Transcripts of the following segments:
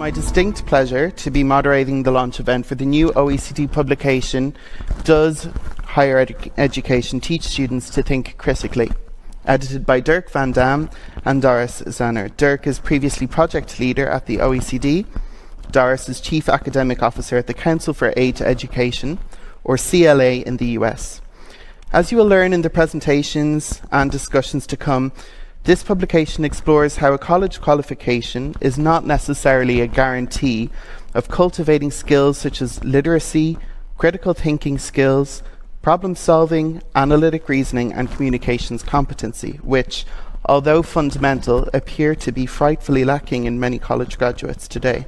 my distinct pleasure to be moderating the launch event for the new OECD publication, Does Higher Education Teach Students to Think Critically? Edited by Dirk van Dam and Doris Zanner. Dirk is previously project leader at the OECD. Doris is Chief Academic Officer at the Council for Aid to Education, or CLA in the US. As you will learn in the presentations and discussions to come, this publication explores how a college qualification is not necessarily a guarantee of cultivating skills such as literacy, critical thinking skills, problem solving, analytic reasoning, and communications competency, which, although fundamental, appear to be frightfully lacking in many college graduates today.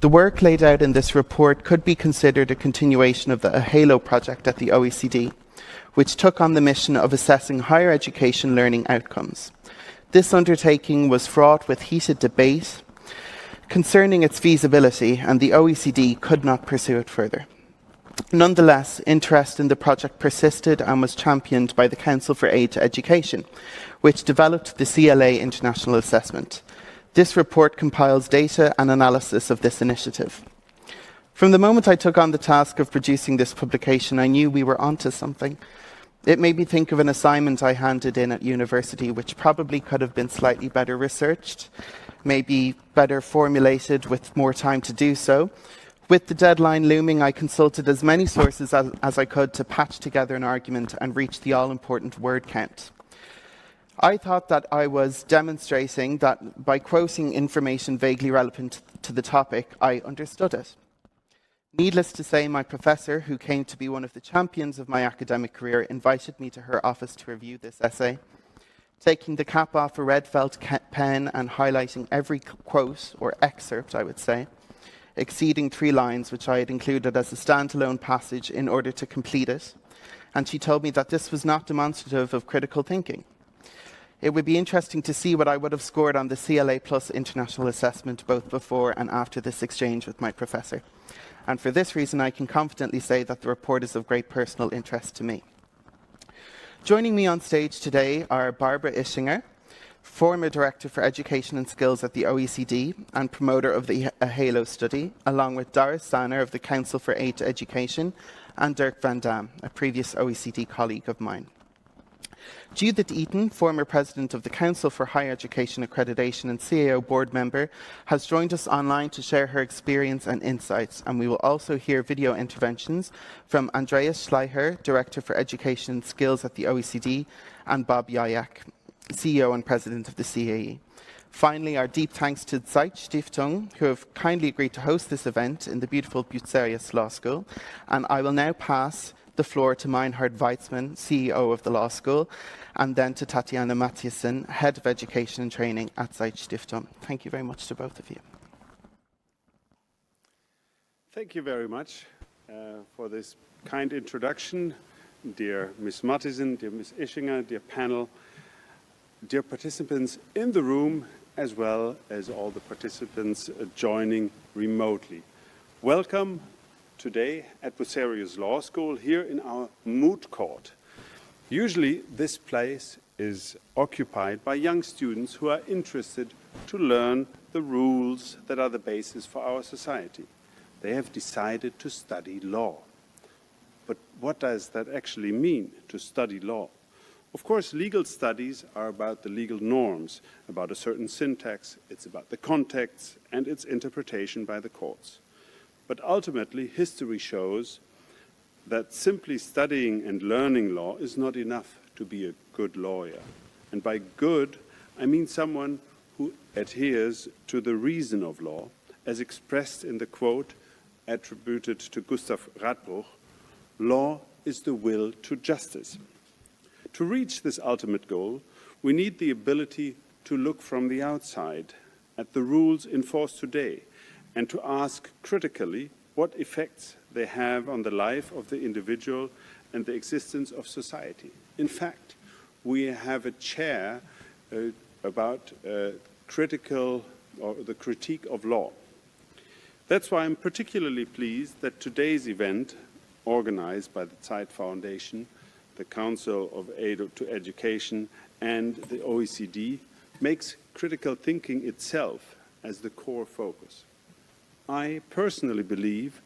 The work laid out in this report could be considered a continuation of the HALO project at the OECD, which took on the mission of assessing higher education learning outcomes. This undertaking was fraught with heated debate concerning its feasibility, and the OECD could not pursue it further. Nonetheless, interest in the project persisted and was championed by the Council for Aid to Education, which developed the CLA International Assessment. This report compiles data and analysis of this initiative. From the moment I took on the task of producing this publication, I knew we were onto something. It made me think of an assignment I handed in at university, which probably could have been slightly better researched, maybe better formulated with more time to do so. With the deadline looming, I consulted as many sources as I could to patch together an argument and reach the all-important word count. I thought that I was demonstrating that by quoting information vaguely relevant to the topic, I understood it. Needless to say, my professor, who came to be one of the champions of my academic career, invited me to her office to review this essay. Taking the cap off a red felt pen and highlighting every quote, or excerpt, I would say, exceeding 3 lines, which I had included as a standalone passage in order to complete it. And she told me that this was not demonstrative of critical thinking. It would be interesting to see what I would have scored on the CLA Plus International Assessment both before and after this exchange with my professor. And for this reason, I can confidently say that the report is of great personal interest to me. Joining me on stage today are Barbara Ischinger, former Director for Education and Skills at the OECD and promoter of the HALO study, along with Doris Zanner of the Council for Aid to Education, and Dirk van Dam, a previous OECD colleague of mine. Judith Eaton, former President of the Council for Higher Education Accreditation and CAO board member, has joined us online to share her experience and insights, and we will also hear video interventions from Andreas Schleicher, Director for Education and Skills at the OECD, and Bob Jayak, CEO and President of the CAE. Finally, our deep thanks to Zeit Stiftung, who have kindly agreed to host this event in the beautiful Bucerius Law School, and I will now pass the floor to Meinhard Weitzman, CEO of the law school, and then to Tatiana Mathiasen, Head of Education and Training at Zeit Stiftung. Thank you very much to both of you. Thank you very much for this kind introduction, dear Ms. Mathiasen, dear Ms. Ischinger, dear panel, dear participants in the room, as well as all the participants joining remotely. Welcome today at Bucerius Law School here in our moot court. Usually this place is occupied by young students who are interested to learn the rules that are the basis for our society. They have decided to study law. But what does that actually mean, to study law? Of course, legal studies are about the legal norms, about a certain syntax, it's about the context and its interpretation by the courts. But ultimately, history shows that simply studying and learning law is not enough to be a good lawyer. And by good, I mean someone who adheres to the reason of law, as expressed in the quote attributed to Gustav Radbruch, "Law is the will to justice." To reach this ultimate goal, we need the ability to look from the outside at the rules in force today and to ask critically what effects they have on the life of the individual and the existence of society. In fact, we have a chair about critical or the critique of law. That's why I'm particularly pleased that today's event, organized by the Zeit Foundation, the Council of Aid to Education, and the OECD, makes critical thinking itself as the core focus. I personally believe,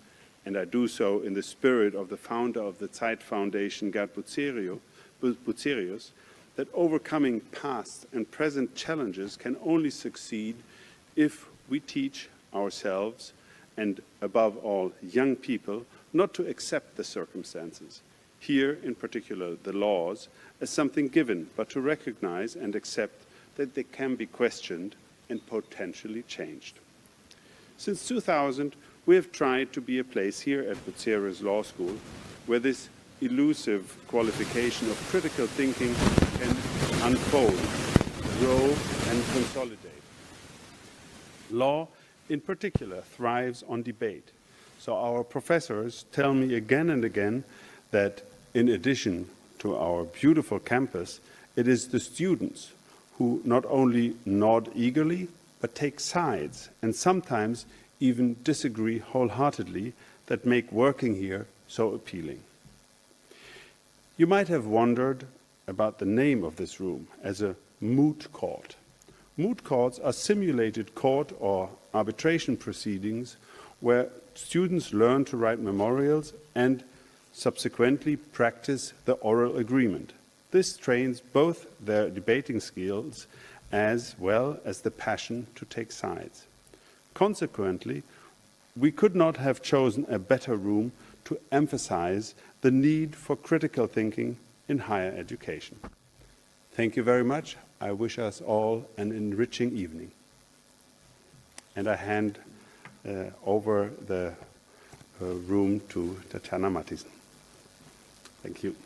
and I do so in the spirit of the founder of the Zeit Foundation, Gerd Bucerius, that overcoming past and present challenges can only succeed if we teach ourselves, and above all young people, not to accept the circumstances, here in particular the laws, as something given, but to recognize and accept that they can be questioned and potentially changed. Since 2000, we have tried to be a place here at Bucerius Law School where this elusive qualification of critical thinking can unfold, grow, and consolidate. Law, in particular, thrives on debate. So our professors tell me again and again that in addition to our beautiful campus, it is the students who not only nod eagerly, but take sides and sometimes even disagree wholeheartedly that make working here so appealing. You might have wondered about the name of this room as a moot court. Moot courts are simulated court or arbitration proceedings where students learn to write memorials and subsequently practice the oral agreement. This trains both their debating skills as well as the passion to take sides. Consequently, we could not have chosen a better room to emphasize the need for critical thinking in higher education. Thank you very much. I wish us all an enriching evening. And I hand over the room to Tatjana Matthijssen. Thank you.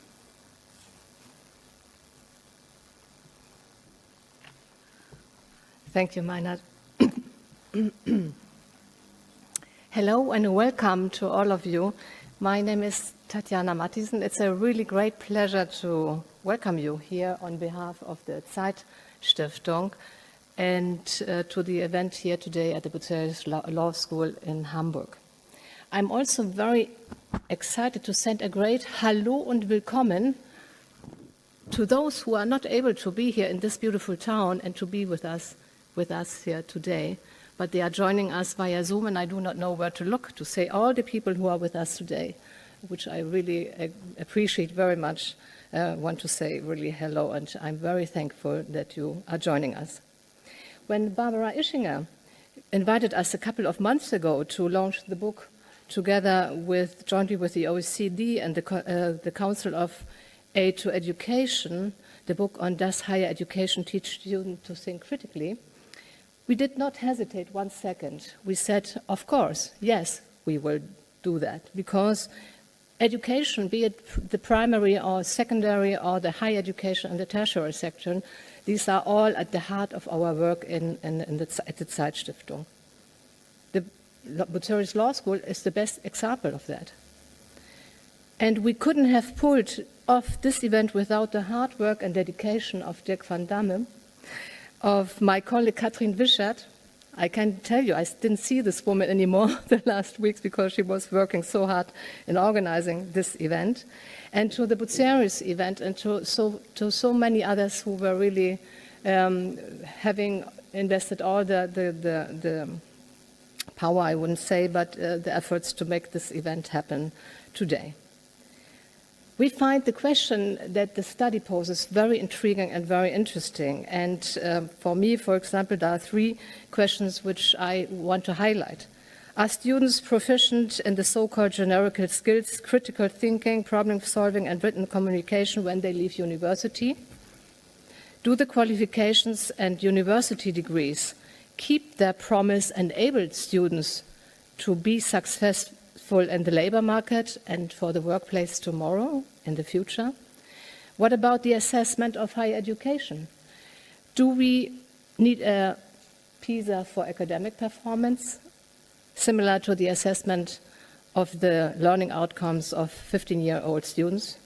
Thank you, Meinhard. Hello and welcome to all of you. My name is Tatjana Matthijssen. It's a really great pleasure to welcome you here on behalf of the Zeit Stiftung and to the event here today at the Bucerius Law School in Hamburg. I'm also very excited to send a great Hallo und Willkommen to those who are not able to be here in this beautiful town and to be with us here today. But they are joining us via Zoom, and I do not know where to look to say all the people who are with us today, which I really appreciate very much. Want to say really hello, and I'm very thankful that you are joining us. When Barbara Ischinger invited us a couple of months ago to launch the book together jointly with the OECD and the Council of Aid to Education, the book on Does Higher Education Teach Students to Think Critically, we did not hesitate 1 second. We said, of course, yes, we will do that, because education, be it the primary or secondary or the higher education and the tertiary section, these are all at the heart of our work at the Zeit Stiftung. The Bucerius Law School is the best example of that. And we couldn't have pulled off this event without the hard work and dedication of Dirk van Damme, of my colleague Katrin Wischert. I can tell you, I didn't see this woman anymore the last weeks because she was working so hard in organizing this event, and to the Bucerius event, and to so many others who were really having invested all the power, I wouldn't say, but the efforts to make this event happen today. We find the question that the study poses very intriguing and very interesting. And for me, for example, there are 3 questions which I want to highlight. Are students proficient in the so-called generical skills, critical thinking, problem solving, and written communication when they leave university? Do the qualifications and university degrees keep their promise and enable students to be successful in the labor market and for the workplace tomorrow, in the future? What about the assessment of higher education? Do we need a PISA for academic performance, similar to the assessment of the learning outcomes of 15-year-old students?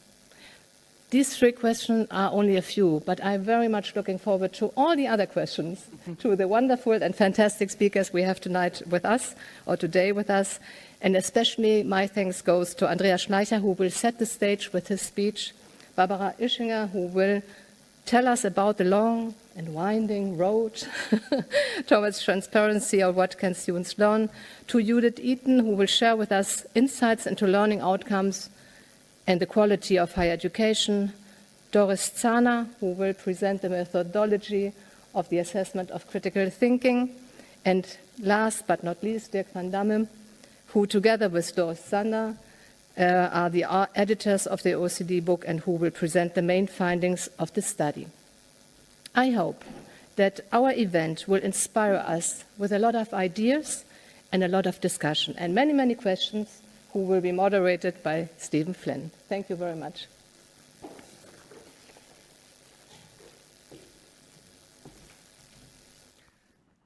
These 3 questions are only a few, but I'm very much looking forward to all the other questions, to the wonderful and fantastic speakers we have tonight with us, or today with us. And especially my thanks goes to Andreas Schleicher, who will set the stage with his speech, Barbara Ischinger, who will tell us about the long and winding road towards transparency of what can students learn, to Judith Eaton, who will share with us insights into learning outcomes and the quality of higher education, Doris Zahner, who will present the methodology of the assessment of critical thinking, and last but not least, Dirk van Damme, who together with Doris Zahner are the editors of the OECD book and who will present the main findings of the study. I hope that our event will inspire us with a lot of ideas and a lot of discussion and many, many questions, who will be moderated by Stephen Flynn. Thank you very much.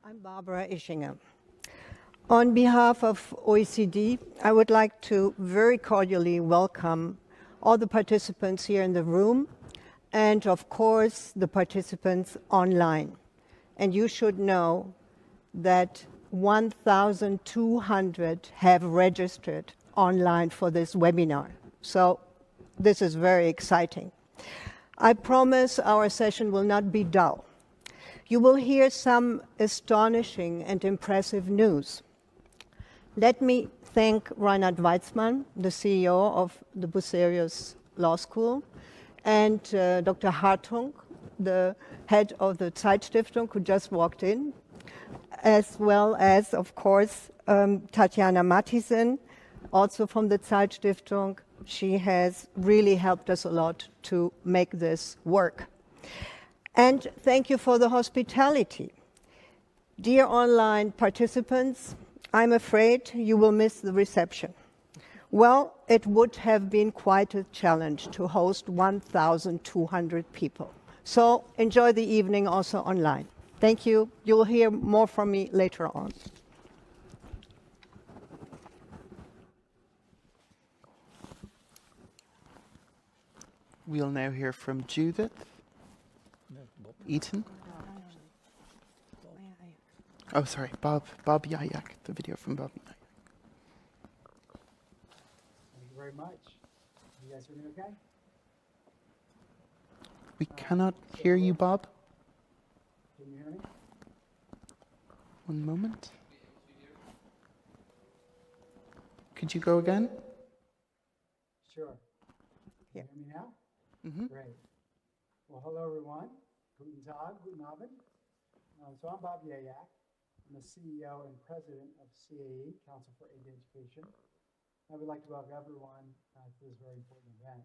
I'm Barbara Ischinger. On behalf of OECD, I would like to very cordially welcome all the participants here in the room and, of course, the participants online. And you should know that 1,200 have registered online for this webinar. So this is very exciting. I promise our session will not be dull. You will hear some astonishing and impressive news. Let me thank Reinhard Weizmann, the CEO of the Bucerius Law School, and Dr. Hartung, the head of the Zeitstiftung, who just walked in, as well as, of course, Tatjana Mathiesen, also from the Zeitstiftung. She has really helped us a lot to make this work. And thank you for the hospitality. Dear online participants, I'm afraid you will miss the reception. Well, it would have been quite a challenge to host 1,200 people. So enjoy the evening also online. Thank you. You'll hear more from me later on. We'll now hear from Judith Eaton. Oh, sorry, Bob Yayak, the video from Bob Yayak. Thank you very much. You guys hear me okay? We cannot hear you, Bob. Can you hear me? One moment. Could you go again? Sure. Yeah. Can you hear me now? Mm-hmm. Great. Well, hello, everyone. Guten Tag, guten Abend. So I'm Bob Yayak. I'm the CEO and president of CAE, Council for Aid Education. I would like to welcome everyone to this very important event.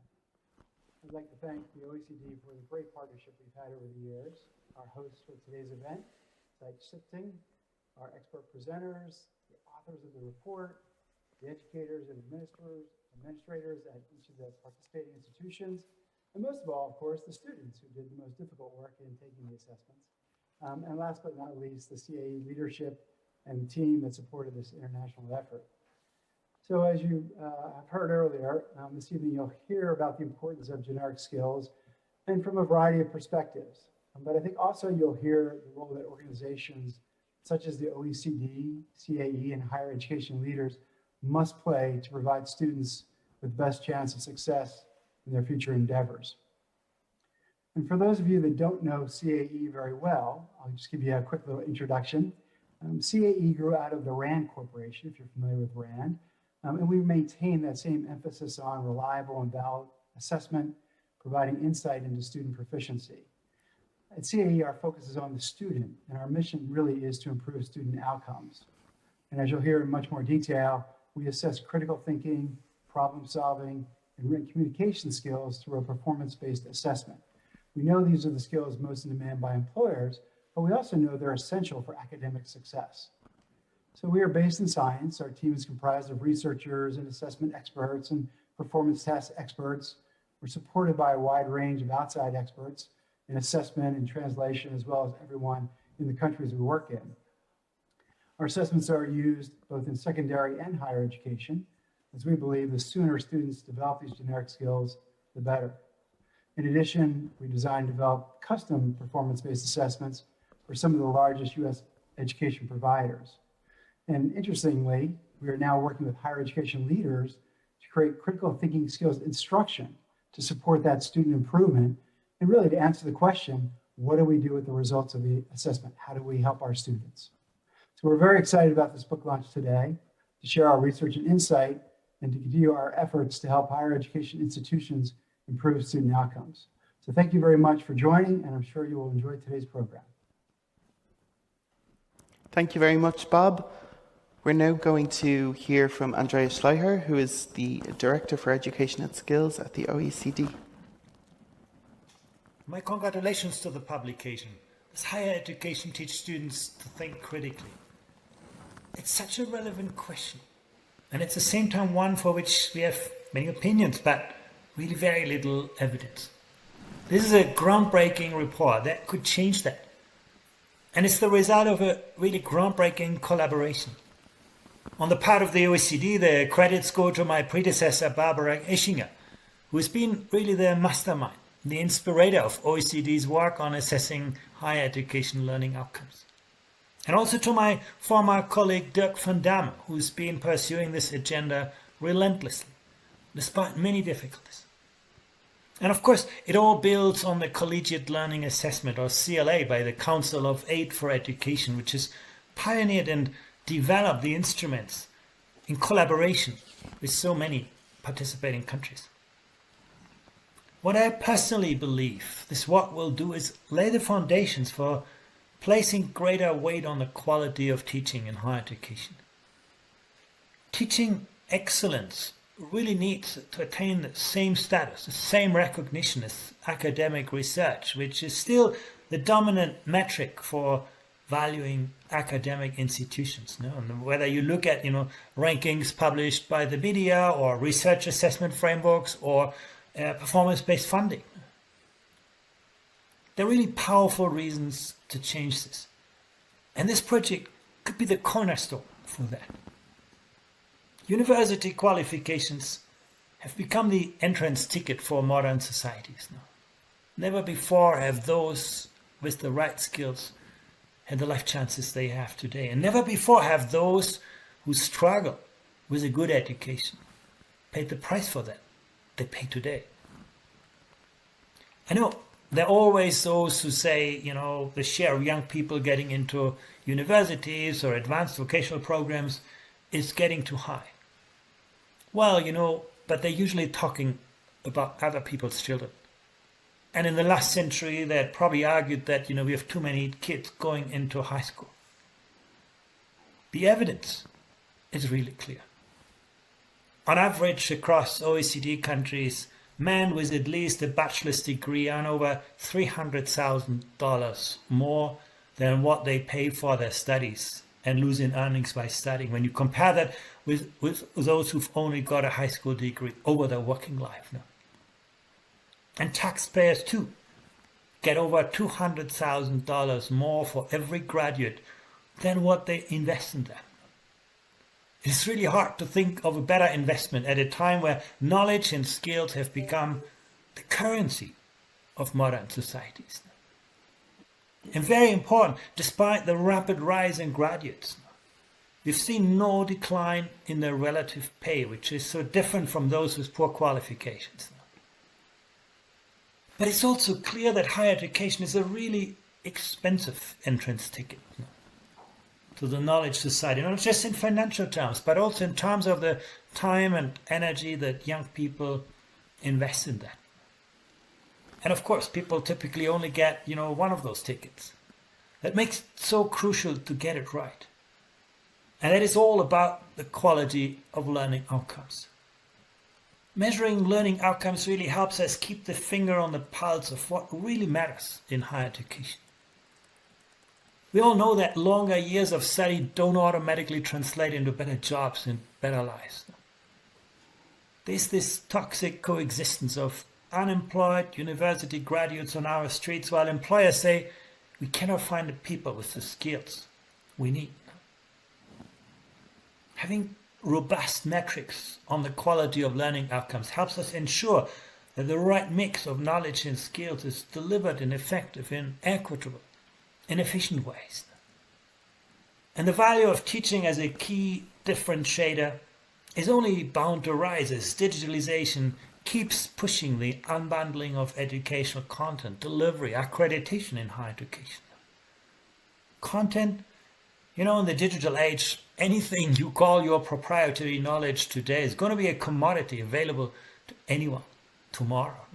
I'd like to thank the OECD for the great partnership we've had over the years, our hosts for today's event, Zeitstiftung, our expert presenters, the authors of the report, the educators and administrators at each of the participating institutions, and most of all, of course, the students who did the most difficult work in taking the assessments. And last but not least, the CAE leadership and team that supported this international effort. So as you have heard earlier, this evening you'll hear about the importance of generic skills and from a variety of perspectives. But I think also you'll hear the role that organizations such as the OECD, CAE, and higher education leaders must play to provide students with the best chance of success in their future endeavors. And for those of you that don't know CAE very well, I'll just give you a quick little introduction. CAE grew out of the RAND Corporation, if you're familiar with RAND, and we maintain that same emphasis on reliable and valid assessment, providing insight into student proficiency. At CAE, our focus is on the student, and our mission really is to improve student outcomes. And as you'll hear in much more detail, we assess critical thinking, problem solving, and written communication skills through a performance-based assessment. We know these are the skills most in demand by employers, but we also know they're essential for academic success. So we are based in science. Our team is comprised of researchers and assessment experts and performance test experts. We're supported by a wide range of outside experts in assessment and translation, as well as everyone in the countries we work in. Our assessments are used both in secondary and higher education, as we believe the sooner students develop these generic skills, the better. In addition, we design and develop custom performance-based assessments for some of the largest U.S. education providers. And interestingly, we are now working with higher education leaders to create critical thinking skills instruction to support that student improvement and really to answer the question, what do we do with the results of the assessment? How do we help our students? So we're very excited about this book launch today to share our research and insight and to continue our efforts to help higher education institutions improve student outcomes. So thank you very much for joining, and I'm sure you will enjoy today's program. Thank you very much, Bob. We're now going to hear from Andrea Schleicher, who is the Director for Education and Skills at the OECD. My congratulations to the publication. Does higher education teach students to think critically? It's such a relevant question. And it's at the same time one for which we have many opinions, but really very little evidence. This is a groundbreaking report that could change that. And it's the result of a really groundbreaking collaboration. On the part of the OECD, the credits go to my predecessor, Barbara Ischinger, who has been really the mastermind, the inspirator of OECD's work on assessing higher education learning outcomes. And also to my former colleague, Dirk van Damme, who's been pursuing this agenda relentlessly, despite many difficulties. And of course, it all builds on the Collegiate Learning Assessment, or CLA, by the Council of Aid for Education, which has pioneered and developed the instruments in collaboration with so many participating countries. What I personally believe this work will do is lay the foundations for placing greater weight on the quality of teaching in higher education. Teaching excellence really needs to attain the same status, the same recognition as academic research, which is still the dominant metric for valuing academic institutions. And whether you look at rankings published by the media or research assessment frameworks or performance-based funding. There are really powerful reasons to change this. And this project could be the cornerstone for that. University qualifications have become the entrance ticket for modern societies now. Never before have those with the right skills had the life chances they have today. And never before have those who struggle with a good education paid the price for that they pay today. I know there are always those who say, the share of young people getting into universities or advanced vocational programs is getting too high. Well, but they're usually talking about other people's children. And in the last century, they had probably argued that, we have too many kids going into high school. The evidence is really clear. On average, across OECD countries, men with at least a bachelor's degree earn over $300,000 more than what they pay for their studies and lose in earnings by studying. When you compare that with those who've only got a high school degree over their working life now. And taxpayers too get over $200,000 more for every graduate than what they invest in them. It's really hard to think of a better investment at a time where knowledge and skills have become the currency of modern societies. And very important, despite the rapid rise in graduates, we've seen no decline in their relative pay, which is so different from those with poor qualifications. But it's also clear that higher education is a really expensive entrance ticket to the knowledge society, not just in financial terms, but also in terms of the time and energy that young people invest in that. And of course, people typically only get, one of those tickets. That makes it so crucial to get it right. And that is all about the quality of learning outcomes. Measuring learning outcomes really helps us keep the finger on the pulse of what really matters in higher education. We all know that longer years of study don't automatically translate into better jobs and better lives. There's this toxic coexistence of unemployed university graduates on our streets while employers say we cannot find the people with the skills we need. Having robust metrics on the quality of learning outcomes helps us ensure that the right mix of knowledge and skills is delivered in effective and equitable and efficient ways. And the value of teaching as a key differentiator is only bound to rise as digitalization keeps pushing the unbundling of educational content, delivery, accreditation in higher education. Content, in the digital age, anything you call your proprietary knowledge today is going to be a commodity available to anyone tomorrow.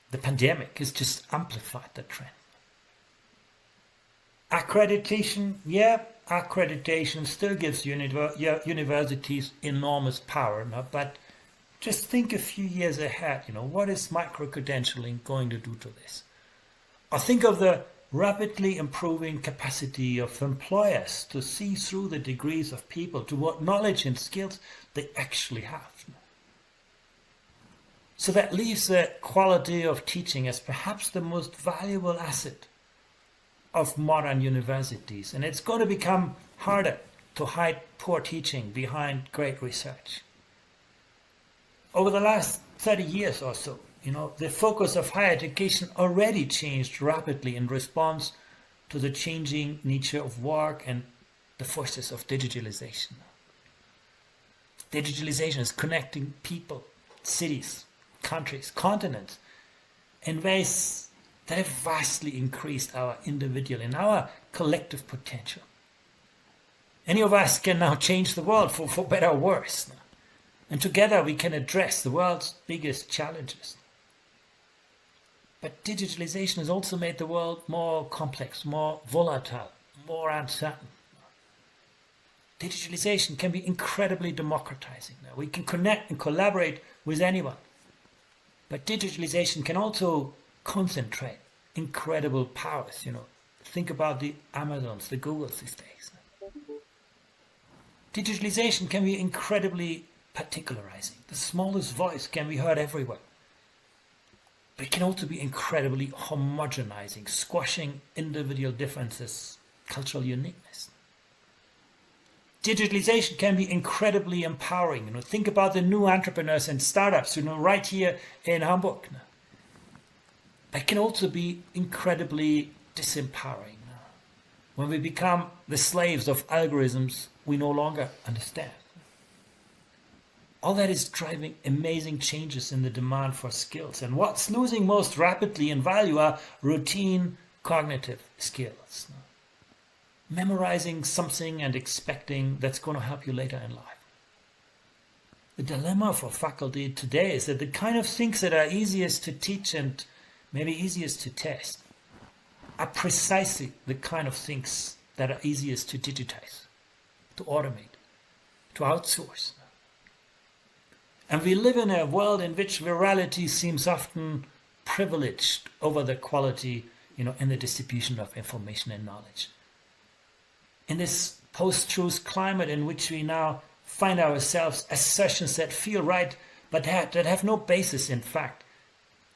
The pandemic has just amplified the trend. Accreditation, accreditation still gives universities enormous power, but just think a few years ahead, what is micro-credentialing going to do to this? Or think of the rapidly improving capacity of employers to see through the degrees of people to what knowledge and skills they actually have. So that leaves the quality of teaching as perhaps the most valuable asset of modern universities. And it's going to become harder to hide poor teaching behind great research. Over the last 30 years or so, the focus of higher education already changed rapidly in response to the changing nature of work and the forces of digitalization. Digitalization is connecting people, cities, countries, continents in ways that have vastly increased our individual and our collective potential. Any of us can now change the world for better or worse. And together we can address the world's biggest challenges. But digitalization has also made the world more complex, more volatile, more uncertain. Digitalization can be incredibly democratizing. Now, we can connect and collaborate with anyone. But digitalization can also concentrate incredible powers. Think about the Amazons, the Googles these days. Digitalization can be incredibly particularizing. The smallest voice can be heard everywhere. But it can also be incredibly homogenizing, squashing individual differences, cultural uniqueness. Digitalization can be incredibly empowering. Think about the new entrepreneurs and startups, right here in Hamburg. But it can also be incredibly disempowering when we become the slaves of algorithms we no longer understand. All that is driving amazing changes in the demand for skills. And what's losing most rapidly in value are routine cognitive skills. Memorizing something and expecting that's going to help you later in life. The dilemma for faculty today is that the kind of things that are easiest to teach and maybe easiest to test are precisely the kind of things that are easiest to digitize, to automate, to outsource. And we live in a world in which virality seems often privileged over the quality, in the distribution of information and knowledge. In this post-truth climate in which we now find ourselves, assertions that feel right but that have no basis in fact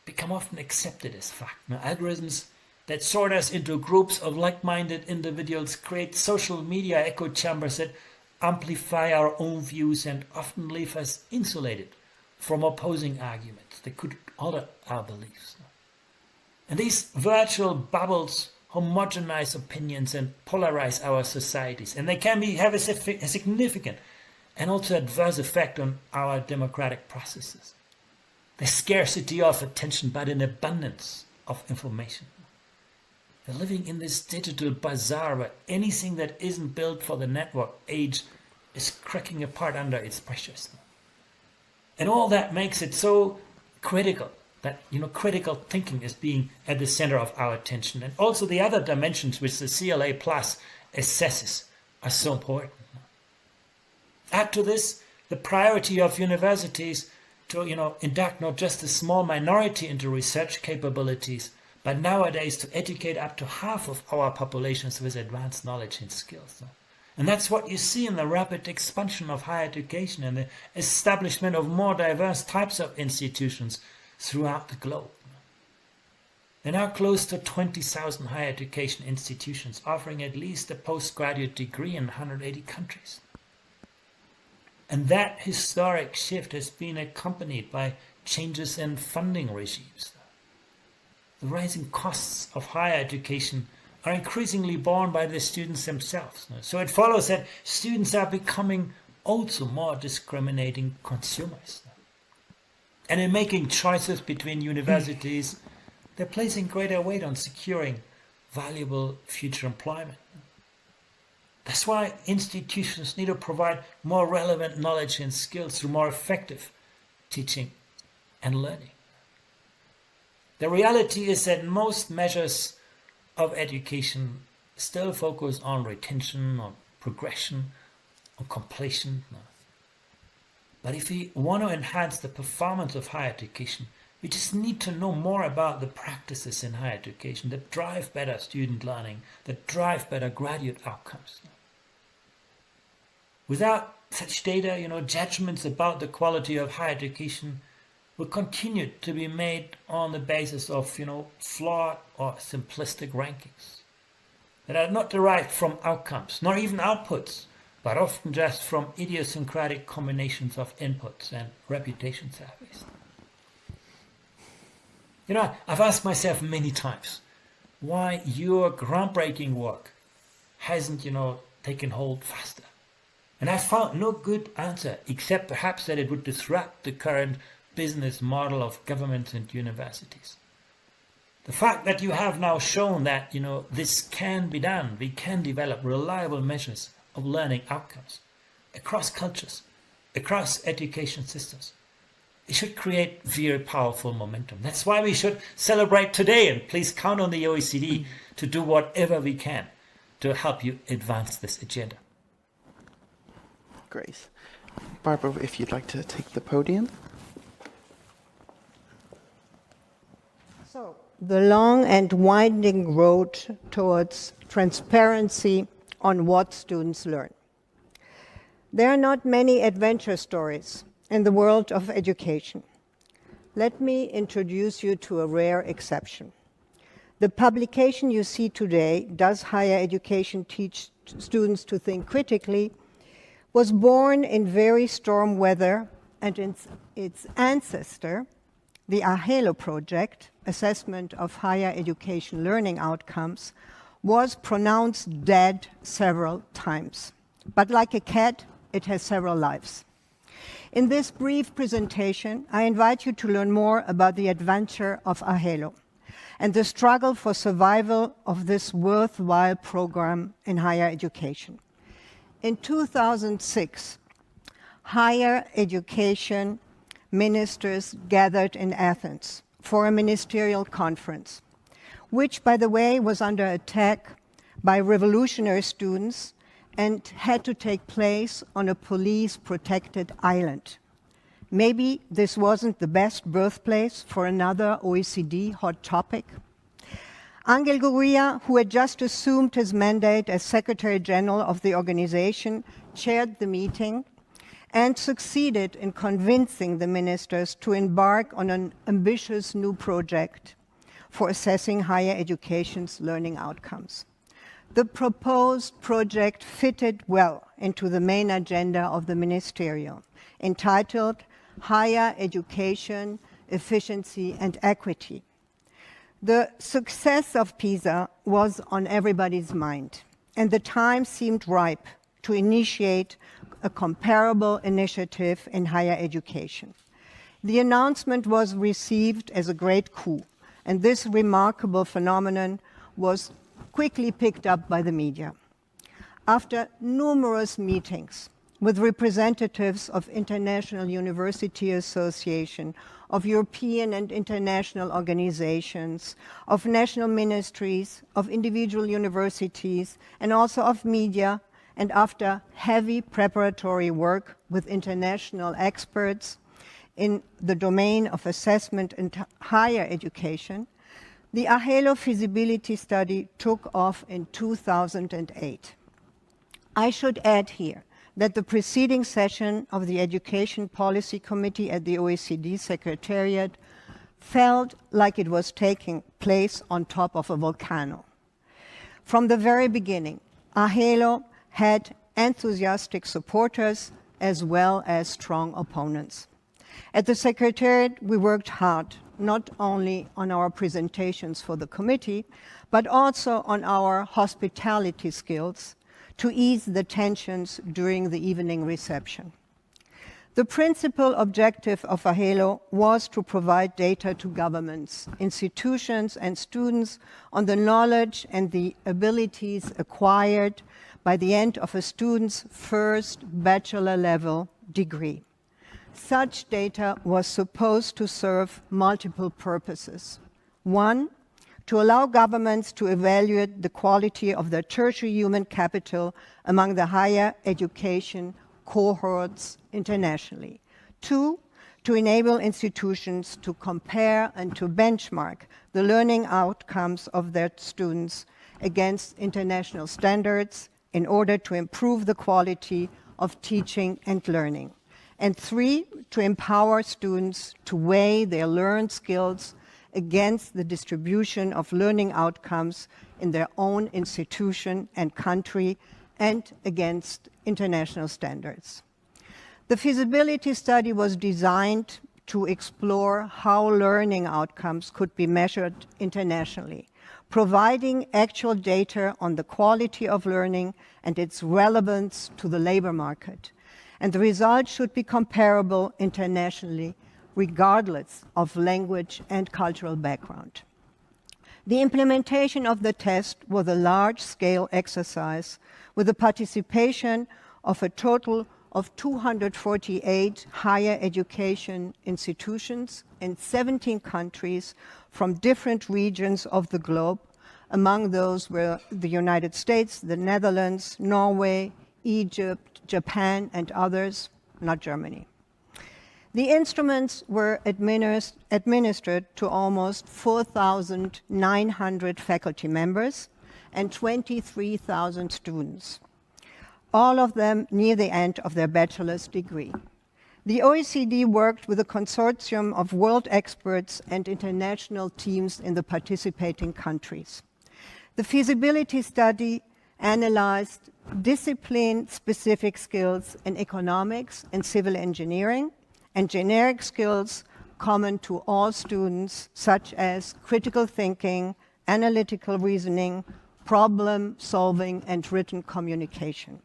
become often accepted as fact. Algorithms that sort us into groups of like-minded individuals create social media echo chambers that amplify our own views and often leave us insulated from opposing arguments that could alter our beliefs. And these virtual bubbles homogenize opinions and polarize our societies, and they can have a significant and also adverse effect on our democratic processes. The scarcity of attention but an abundance of information. We're living in this digital bazaar where anything that isn't built for the network age is cracking apart under its pressures. And all that makes it so critical that critical thinking is being at the center of our attention. And also the other dimensions which the CLA Plus assesses are so important. Add to this the priority of universities to induct not just a small minority into research capabilities, but nowadays to educate up to half of our populations with advanced knowledge and skills. And that's what you see in the rapid expansion of higher education and the establishment of more diverse types of institutions throughout the globe. There are now close to 20,000 higher education institutions offering at least a postgraduate degree in 180 countries. And that historic shift has been accompanied by changes in funding regimes. The rising costs of higher education are increasingly borne by the students themselves. So it follows that students are becoming also more discriminating consumers. And in making choices between universities, they're placing greater weight on securing valuable future employment. That's why institutions need to provide more relevant knowledge and skills through more effective teaching and learning. The reality is that most measures of education still focus on retention, on progression, on completion. But if we want to enhance the performance of higher education, we just need to know more about the practices in higher education that drive better student learning, that drive better graduate outcomes. Without such data, judgments about the quality of higher education will continue to be made on the basis of, flawed or simplistic rankings that are not derived from outcomes, nor even outputs, but often just from idiosyncratic combinations of inputs and reputation surveys. I've asked myself many times why your groundbreaking work hasn't, taken hold faster. And I found no good answer, except perhaps that it would disrupt the current business model of governments and universities. The fact that you have now shown that, this can be done, we can develop reliable measures of learning outcomes across cultures, across education systems. It should create very powerful momentum. That's why we should celebrate today, and please count on the OECD to do whatever we can to help you advance this agenda. Great. Barbara, if you'd like to take the podium. So, the long and winding road towards transparency on what students learn. There are not many adventure stories in the world of education. Let me introduce you to a rare exception. The publication you see today, Does Higher Education Teach Students to Think Critically?, was born in very storm weather, and its ancestor, the AHELO project, Assessment of Higher Education Learning Outcomes, was pronounced dead several times. But like a cat, it has several lives. In this brief presentation, I invite you to learn more about the adventure of AHELO and the struggle for survival of this worthwhile program in higher education. In 2006, higher education ministers gathered in Athens for a ministerial conference, which, by the way, was under attack by revolutionary students and had to take place on a police-protected island. Maybe this wasn't the best birthplace for another OECD hot topic. Angel Gurria, who had just assumed his mandate as Secretary General of the organization, chaired the meeting and succeeded in convincing the ministers to embark on an ambitious new project for assessing higher education's learning outcomes. The proposed project fitted well into the main agenda of the ministerial, entitled Higher Education, Efficiency and Equity. The success of PISA was on everybody's mind, and the time seemed ripe to initiate a comparable initiative in higher education. The announcement was received as a great coup, and this remarkable phenomenon was quickly picked up by the media. After numerous meetings with representatives of International University Association, of European and international organizations, of national ministries, of individual universities, and also of media, and after heavy preparatory work with international experts in the domain of assessment and higher education, the AHELO feasibility study took off in 2008. I should add here that the preceding session of the Education Policy Committee at the OECD Secretariat felt like it was taking place on top of a volcano. From the very beginning, AHELO had enthusiastic supporters as well as strong opponents. At the Secretariat, we worked hard, not only on our presentations for the committee, but also on our hospitality skills to ease the tensions during the evening reception. The principal objective of AHELO was to provide data to governments, institutions, and students on the knowledge and the abilities acquired by the end of a student's first bachelor-level degree. Such data was supposed to serve multiple purposes. One, to allow governments to evaluate the quality of their tertiary human capital among the higher education cohorts internationally. Two, to enable institutions to compare and to benchmark the learning outcomes of their students against international standards in order to improve the quality of teaching and learning. And three, to empower students to weigh their learned skills against the distribution of learning outcomes in their own institution and country and against international standards. The feasibility study was designed to explore how learning outcomes could be measured internationally, providing actual data on the quality of learning and its relevance to the labor market. And the results should be comparable internationally, regardless of language and cultural background. The implementation of the test was a large-scale exercise with the participation of a total of 248 higher education institutions in 17 countries from different regions of the globe. Among those were the United States, the Netherlands, Norway, Egypt, Japan, and others, not Germany. The instruments were administered to almost 4,900 faculty members and 23,000 students, all of them near the end of their bachelor's degree. The OECD worked with a consortium of world experts and international teams in the participating countries. The feasibility study analyzed discipline-specific skills in economics and civil engineering and generic skills common to all students, such as critical thinking, analytical reasoning, problem solving, and written communication.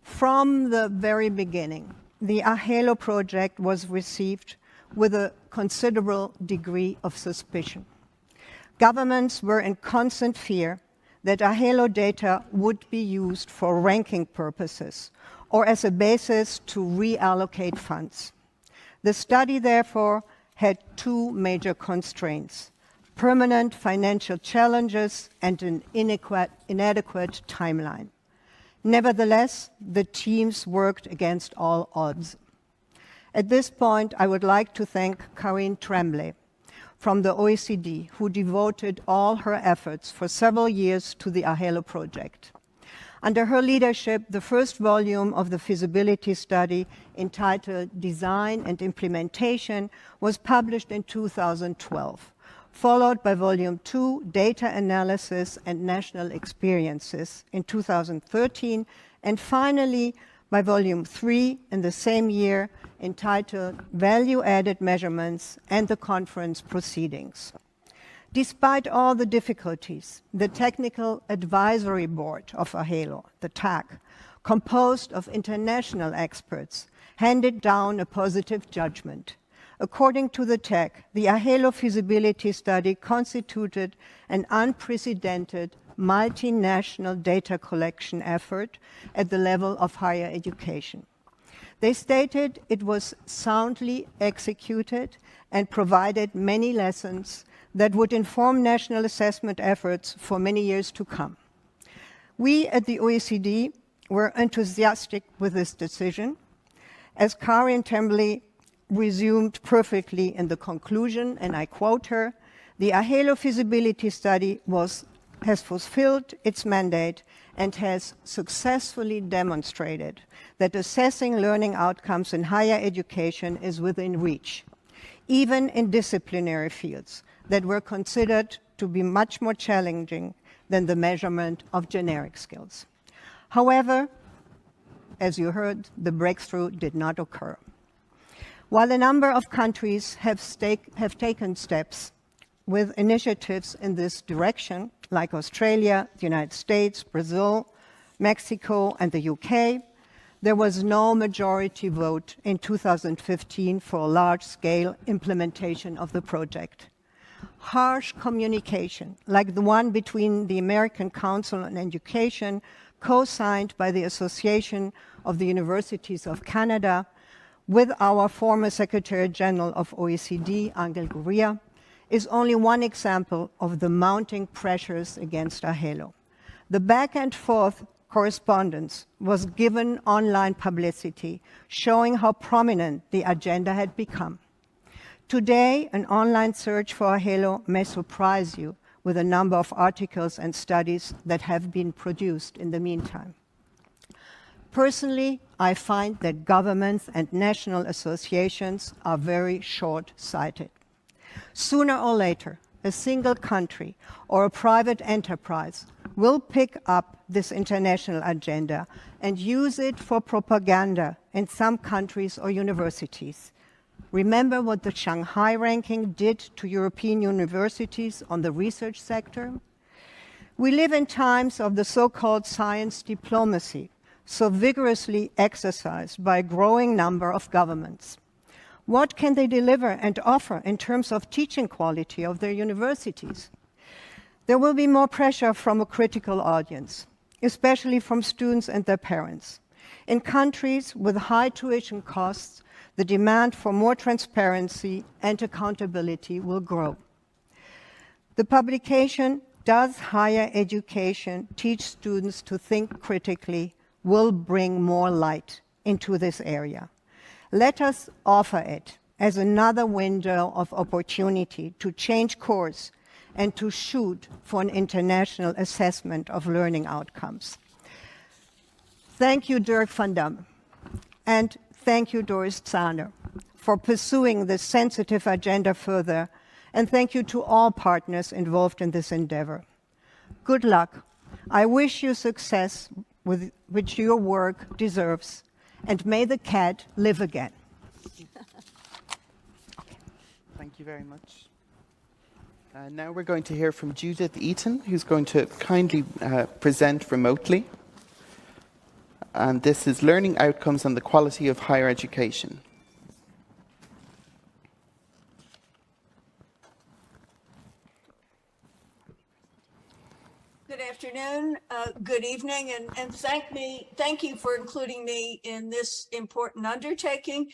From the very beginning, the AHELO project was received with a considerable degree of suspicion. Governments were in constant fear that AHELO data would be used for ranking purposes or as a basis to reallocate funds. The study, therefore, had two major constraints: permanent financial challenges and an inadequate timeline. Nevertheless, the teams worked against all odds. At this point, I would like to thank Karine Tremblay from the OECD, who devoted all her efforts for several years to the AHELO project. Under her leadership, the first volume of the feasibility study, entitled Design and Implementation, was published in 2012, followed by Volume 2, Data Analysis and National Experiences, in 2013, and finally by Volume 3 in the same year, entitled Value-Added Measurements and the Conference Proceedings. Despite all the difficulties, the Technical Advisory Board of AHELO, the TAC, composed of international experts, handed down a positive judgment. According to the TAC, the AHELO feasibility study constituted an unprecedented multinational data collection effort at the level of higher education. They stated it was soundly executed and provided many lessons that would inform national assessment efforts for many years to come. We at the OECD were enthusiastic with this decision. As Karine Tremblay resumed perfectly in the conclusion, and I quote her, "The AHELO feasibility study has fulfilled its mandate and has successfully demonstrated that assessing learning outcomes in higher education is within reach, even in disciplinary fields that were considered to be much more challenging than the measurement of generic skills." However, as you heard, the breakthrough did not occur. While a number of countries have taken steps with initiatives in this direction, like Australia, the United States, Brazil, Mexico, and the UK, there was no majority vote in 2015 for a large-scale implementation of the project. Harsh communication, like the one between the American Council on Education, co-signed by the Association of the Universities of Canada, with our former Secretary General of OECD, Angel Gurria, is only one example of the mounting pressures against AHELO. The back and forth correspondence was given online publicity, showing how prominent the agenda had become. Today, an online search for AHELO may surprise you with a number of articles and studies that have been produced in the meantime. Personally, I find that governments and national associations are very short-sighted. Sooner or later, a single country or a private enterprise will pick up this international agenda and use it for propaganda in some countries or universities. Remember what the Shanghai ranking did to European universities on the research sector? We live in times of the so-called science diplomacy, so vigorously exercised by a growing number of governments. What can they deliver and offer in terms of teaching quality of their universities? There will be more pressure from a critical audience, especially from students and their parents. In countries with high tuition costs, the demand for more transparency and accountability will grow. The publication, Does Higher Education Teach Students to Think Critically?, will bring more light into this area. Let us offer it as another window of opportunity to change course and to shoot for an international assessment of learning outcomes. Thank you, Dirk van Dam, and thank you, Doris Zahner, for pursuing this sensitive agenda further, and thank you to all partners involved in this endeavor. Good luck. I wish you success with which your work deserves, and may the cat live again. Thank you very much. Now we're going to hear from Judith Eaton, who's going to kindly present remotely. And this is Learning Outcomes and the Quality of Higher Education. Good afternoon, good evening, and thank you for including me in this important undertaking.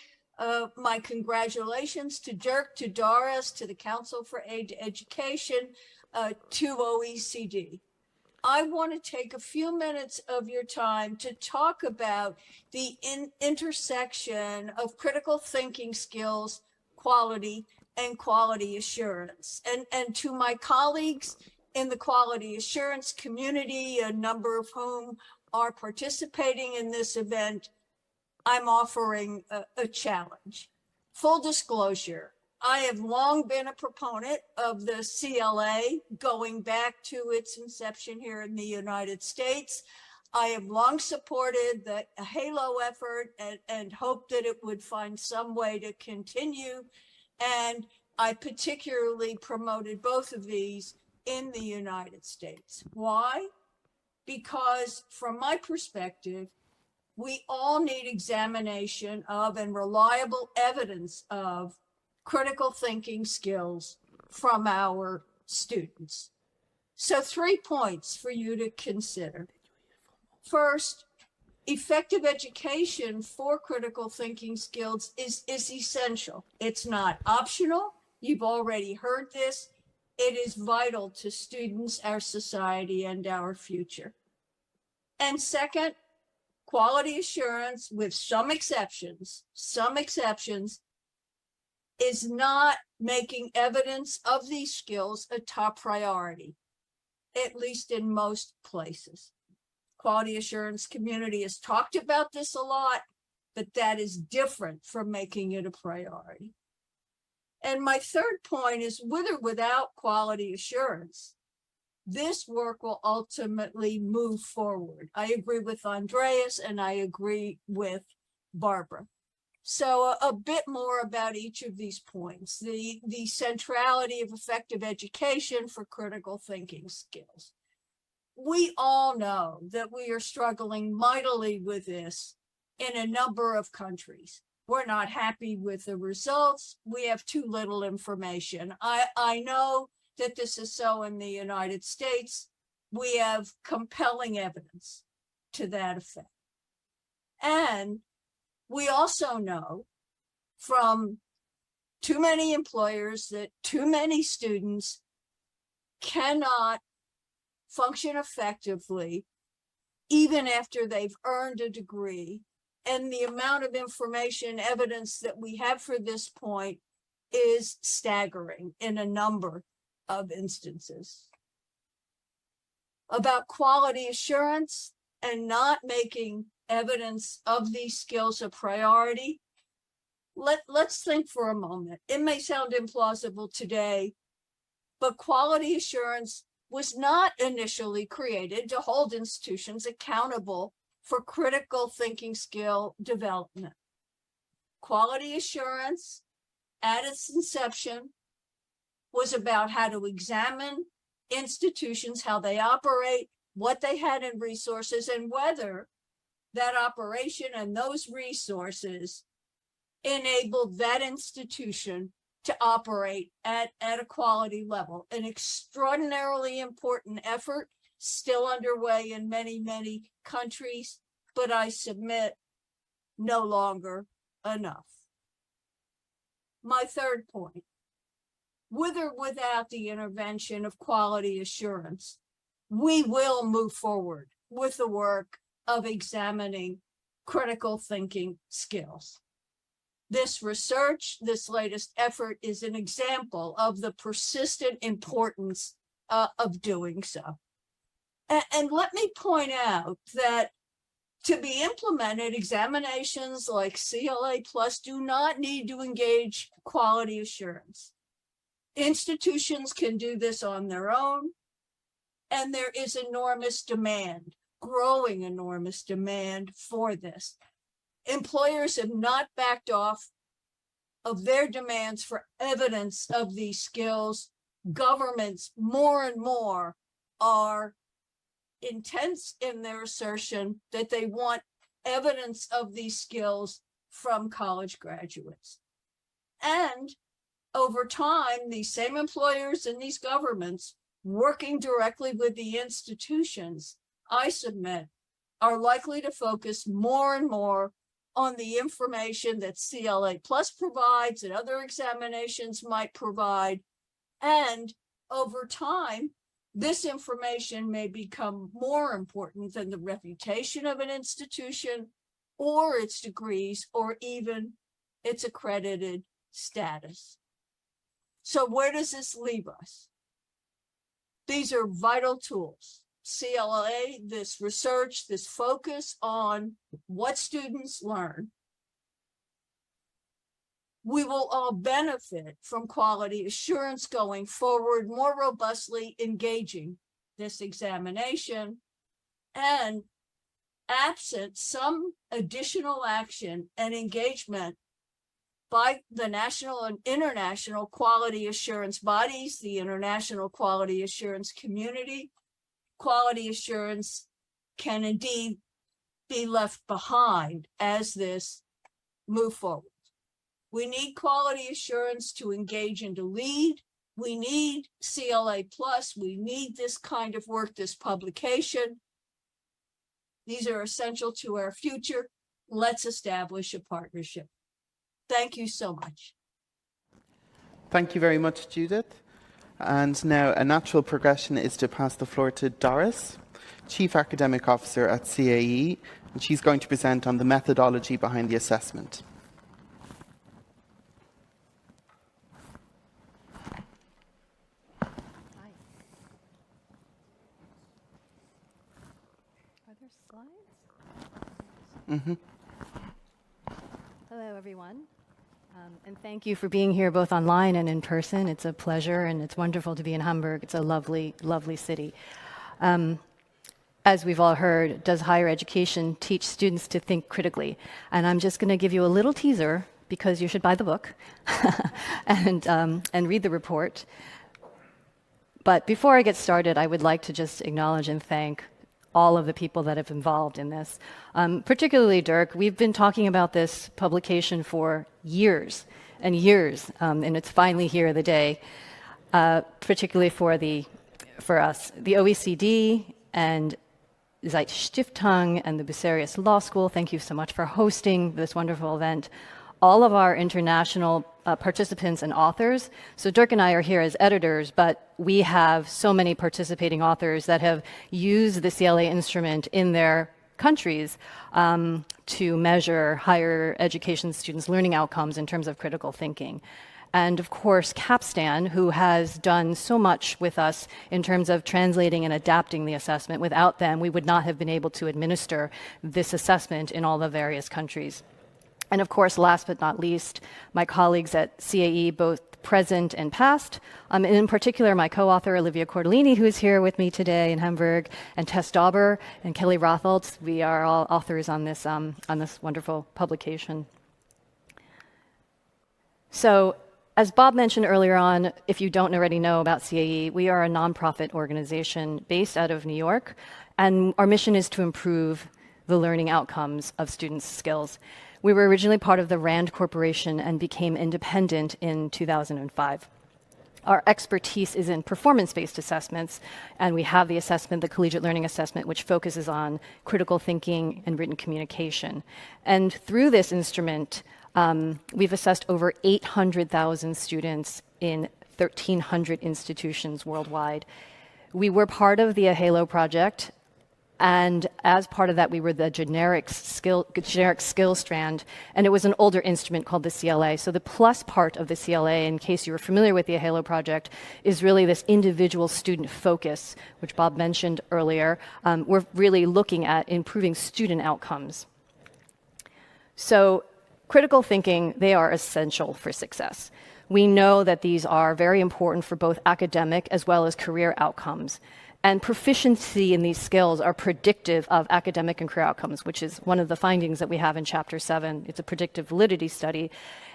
My congratulations to Dirk, to Doris, to the Council for Aid to Education, to OECD. I want to take a few minutes of your time to talk about the intersection of critical thinking skills, quality, and quality assurance. And to my colleagues in the quality assurance community, a number of whom are participating in this event, I'm offering a challenge. Full disclosure, I have long been a proponent of the CLA going back to its inception here in the United States. I have long supported the HALO effort and hoped that it would find some way to continue. And I particularly promoted both of these in the United States. Why? Because from my perspective, we all need examination of and reliable evidence of critical thinking skills from our students. So 3 points for you to consider. First, effective education for critical thinking skills is essential. It's not optional. You've already heard this. It is vital to students, our society, and our future. And second, quality assurance, with some exceptions, is not making evidence of these skills a top priority, at least in most places. Quality assurance community has talked about this a lot, but that is different from making it a priority. And my third point is, with or without quality assurance, this work will ultimately move forward. I agree with Andreas and I agree with Barbara. So a bit more about each of these points. The centrality of effective education for critical thinking skills. We all know that we are struggling mightily with this in a number of countries. We're not happy with the results. We have too little information. I know that this is so in the United States. We have compelling evidence to that effect. And we also know from too many employers that too many students cannot function effectively even after they've earned a degree. And the amount of information evidence that we have for this point is staggering in a number of instances. About quality assurance and not making evidence of these skills a priority, let's think for a moment. It may sound implausible today, but quality assurance was not initially created to hold institutions accountable for critical thinking skill development. Quality assurance at its inception was about how to examine institutions, how they operate, what they had in resources, and whether that operation and those resources enabled that institution to operate at a quality level. An extraordinarily important effort still underway in many, many countries, but I submit no longer enough. My third point, with or without the intervention of quality assurance, we will move forward with the work of examining critical thinking skills. This research, this latest effort, is an example of the persistent importance of doing so. And let me point out that to be implemented, examinations like CLA Plus do not need to engage quality assurance. Institutions can do this on their own, and there is enormous demand, growing enormous demand for this. Employers have not backed off of their demands for evidence of these skills. Governments more and more are intense in their assertion that they want evidence of these skills from college graduates. And over time, these same employers and these governments working directly with the institutions, I submit, are likely to focus more and more on the information that CLA Plus provides and other examinations might provide. And over time, this information may become more important than the reputation of an institution or its degrees or even its accredited status. So where does this leave us? These are vital tools. CLA, this research, this focus on what students learn. We will all benefit from quality assurance going forward, more robustly engaging this examination, and absent some additional action and engagement by the national and international quality assurance bodies, the international quality assurance community, quality assurance can indeed be left behind as this move forward. We need quality assurance to engage and to lead. We need CLA Plus. We need this kind of work, this publication. These are essential to our future. Let's establish a partnership. Thank you so much. Thank you very much, Judith. And now a natural progression is to pass the floor to Doris, Chief Academic Officer at CAE, and she's going to present on the methodology behind the assessment. Are there slides? Mm-hmm. Hello, everyone. And thank you for being here both online and in person. It's a pleasure, and it's wonderful to be in Hamburg. It's a lovely, lovely city. As we've all heard, does higher education teach students to think critically? And I'm just going to give you a little teaser, because you should buy the book and read the report. But before I get started, I would like to just acknowledge and thank all of the people that have involved in this. Particularly Dirk, we've been talking about this publication for years and years, and it's finally here the day, particularly for us. The OECD and Zeitstiftung and the Bucerius Law School, thank you so much for hosting this wonderful event. All of our international participants and authors. So Dirk and I are here as editors, but we have so many participating authors that have used the CLA instrument in their countries to measure higher education students' learning outcomes in terms of critical thinking. And of course, Capstan, who has done so much with us in terms of translating and adapting the assessment. Without them, we would not have been able to administer this assessment in all the various countries. And of course, last but not least, my colleagues at CAE, both present and past, and in particular, my co-author, Olivia Cordellini, who is here with me today in Hamburg, and Tess Dauber and Kelly Rotholtz. We are all authors on this wonderful publication. So, as Bob mentioned earlier on, if you don't already know about CAE, we are a nonprofit organization based out of New York, and our mission is to improve the learning outcomes of students' skills. We were originally part of the RAND Corporation and became independent in 2005. Our expertise is in performance-based assessments, and we have the assessment, the Collegiate Learning Assessment, which focuses on critical thinking and written communication. And through this instrument, we've assessed over 800,000 students in 1,300 institutions worldwide. We were part of the AHALO project, and as part of that, we were the generic skill strand, and it was an older instrument called the CLA. So the plus part of the CLA, in case you were familiar with the AHALO project, is really this individual student focus, which Bob mentioned earlier. We're really looking at improving student outcomes. So critical thinking, they are essential for success. We know that these are very important for both academic as well as career outcomes. And proficiency in these skills are predictive of academic and career outcomes, which is one of the findings that we have in Chapter 7. It's a predictive validity study.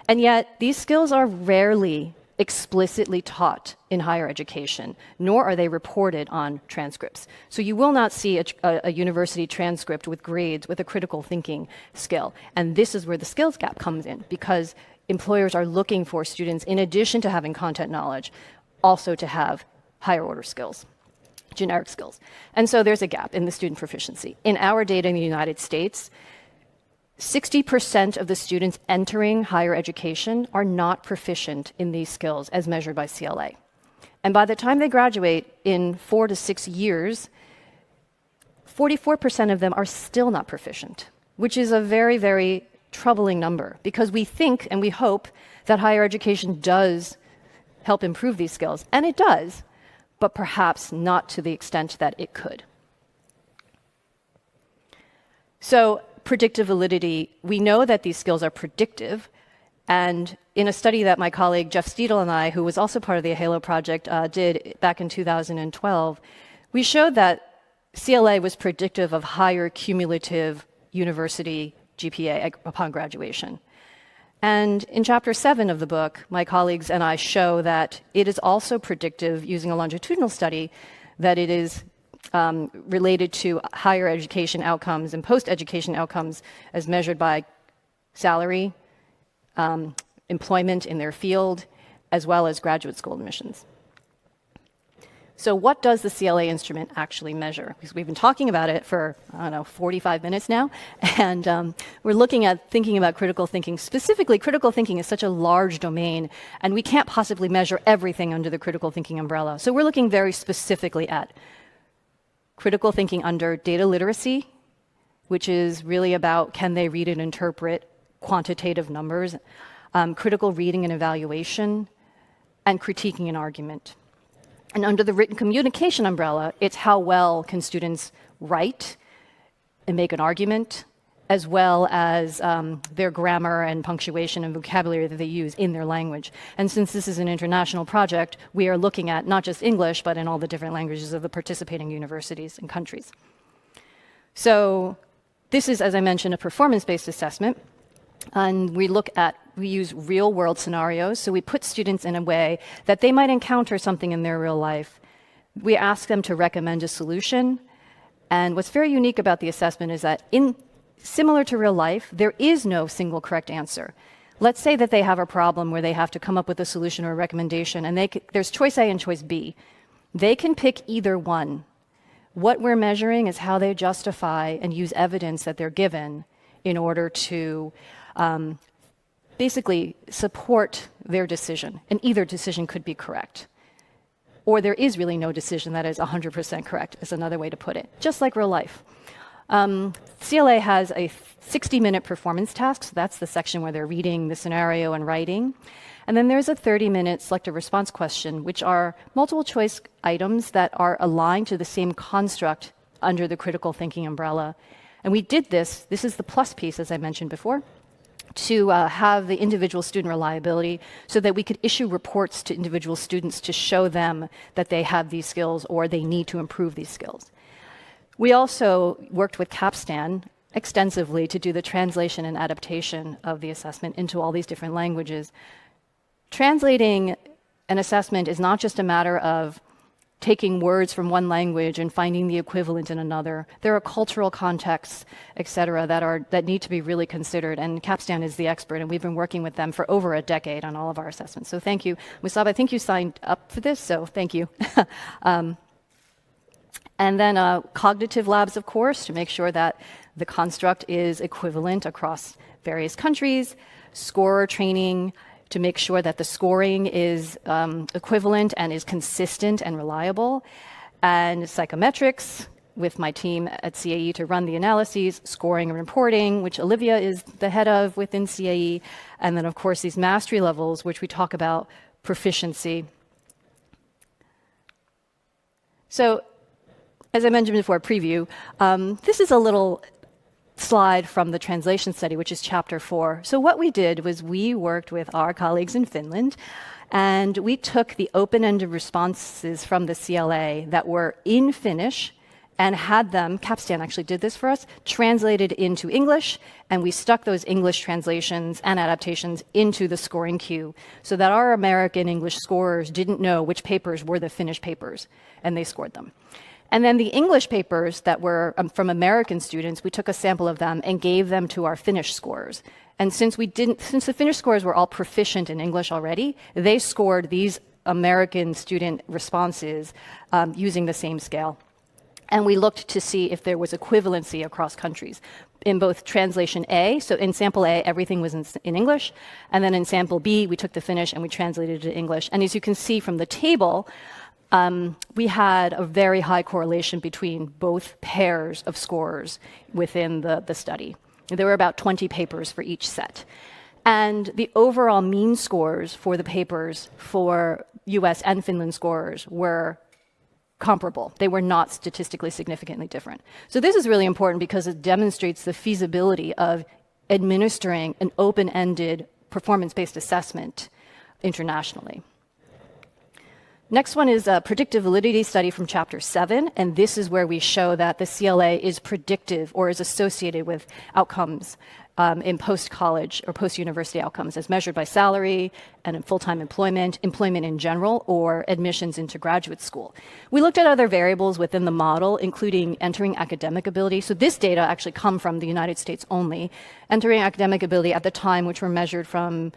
And yet, these skills are rarely explicitly taught in higher education, nor are they reported on transcripts. So you will not see a university transcript with grades with a critical thinking skill. And this is where the skills gap comes in, because employers are looking for students, in addition to having content knowledge, also to have higher order skills, generic skills. And so there's a gap in the student proficiency. In our data in the United States, 60% of the students entering higher education are not proficient in these skills as measured by CLA. And by the time they graduate in 4 to 6 years, 44% of them are still not proficient, which is a very, very troubling number, because we think and we hope that higher education does help improve these skills, and it does, but perhaps not to the extent that it could. So, predictive validity, we know that these skills are predictive, and in a study that my colleague Jeff Steedle and I, who was also part of the AHALO project, did back in 2012, we showed that CLA was predictive of higher cumulative university GPA upon graduation. And in Chapter 7 of the book, my colleagues and I show that it is also predictive, using a longitudinal study, that it is related to higher education outcomes and post-education outcomes as measured by salary, employment in their field, as well as graduate school admissions. So what does the CLA instrument actually measure? Because we've been talking about it for, 45 minutes now, and we're thinking about critical thinking. Specifically, critical thinking is such a large domain, and we can't possibly measure everything under the critical thinking umbrella. So we're looking very specifically at critical thinking under data literacy, which is really about can they read and interpret quantitative numbers, critical reading and evaluation, and critiquing an argument. And under the written communication umbrella, it's how well can students write and make an argument, as well as their grammar and punctuation and vocabulary that they use in their language. And since this is an international project, we are looking at not just English, but in all the different languages of the participating universities and countries. So this is, as I mentioned, a performance-based assessment. And we use real-world scenarios. So we put students in a way that they might encounter something in their real life. We ask them to recommend a solution, And what's very unique about the assessment is that similar to real life, there is no single correct answer. Let's say that they have a problem where they have to come up with a solution or a recommendation, and there's choice A and choice B. They can pick either one. What we're measuring is how they justify and use evidence that they're given in order to basically support their decision. And either decision could be correct. Or there is really no decision that is 100% correct, is another way to put it, just like real life. CLA has a 60-minute performance task, so that's the section where they're reading the scenario and writing. And then there's a 30-minute selective response question, which are multiple choice items that are aligned to the same construct under the critical thinking umbrella. And we did this is the plus piece, as I mentioned before, to have the individual student reliability so that we could issue reports to individual students to show them that they have these skills or they need to improve these skills. We also worked with Capstan extensively to do the translation and adaptation of the assessment into all these different languages. Translating an assessment is not just a matter of taking words from one language and finding the equivalent in another. There are cultural contexts, et cetera, that need to be really considered, and Capstan is the expert, and we've been working with them for over a decade on all of our assessments. So thank you. Musab, I think you signed up for this, so thank you. And then cognitive labs, of course, to make sure that the construct is equivalent across various countries, scorer training, to make sure that the scoring is equivalent and is consistent and reliable, and psychometrics with my team at CAE to run the analyses, scoring and reporting, which Olivia is the head of within CAE, and then of course these mastery levels, which we talk about proficiency. So, as I mentioned before, preview, this is a little slide from the translation study, which is chapter 4. So what we did was we worked with our colleagues in Finland, and we took the open-ended responses from the CLA that were in Finnish and had them, Capstan actually did this for us, translated into English, and we stuck those English translations and adaptations into the scoring queue so that our American English scorers didn't know which papers were the Finnish papers, and they scored them. And then the English papers that were from American students, we took a sample of them and gave them to our Finnish scorers. And since the Finnish scorers were all proficient in English already, they scored these American student responses using the same scale. And we looked to see if there was equivalency across countries in both translation A. So in sample A, everything was in English. And then in sample B, we took the Finnish and we translated it to English. And as you can see from the table, we had a very high correlation between both pairs of scorers within the study. There were about 20 papers for each set. And the overall mean scores for the papers for US and Finland scorers were comparable. They were not statistically significantly different. So this is really important because it demonstrates the feasibility of administering an open-ended performance-based assessment internationally. Next one is a predictive validity study from chapter 7, and this is where we show that the CLA is predictive or is associated with outcomes in post-college or post-university outcomes as measured by salary and in full-time employment, employment in general, or admissions into graduate school. We looked at other variables within the model, including entering academic ability. So this data actually come from the United States only. Entering academic ability at the time, which were measured from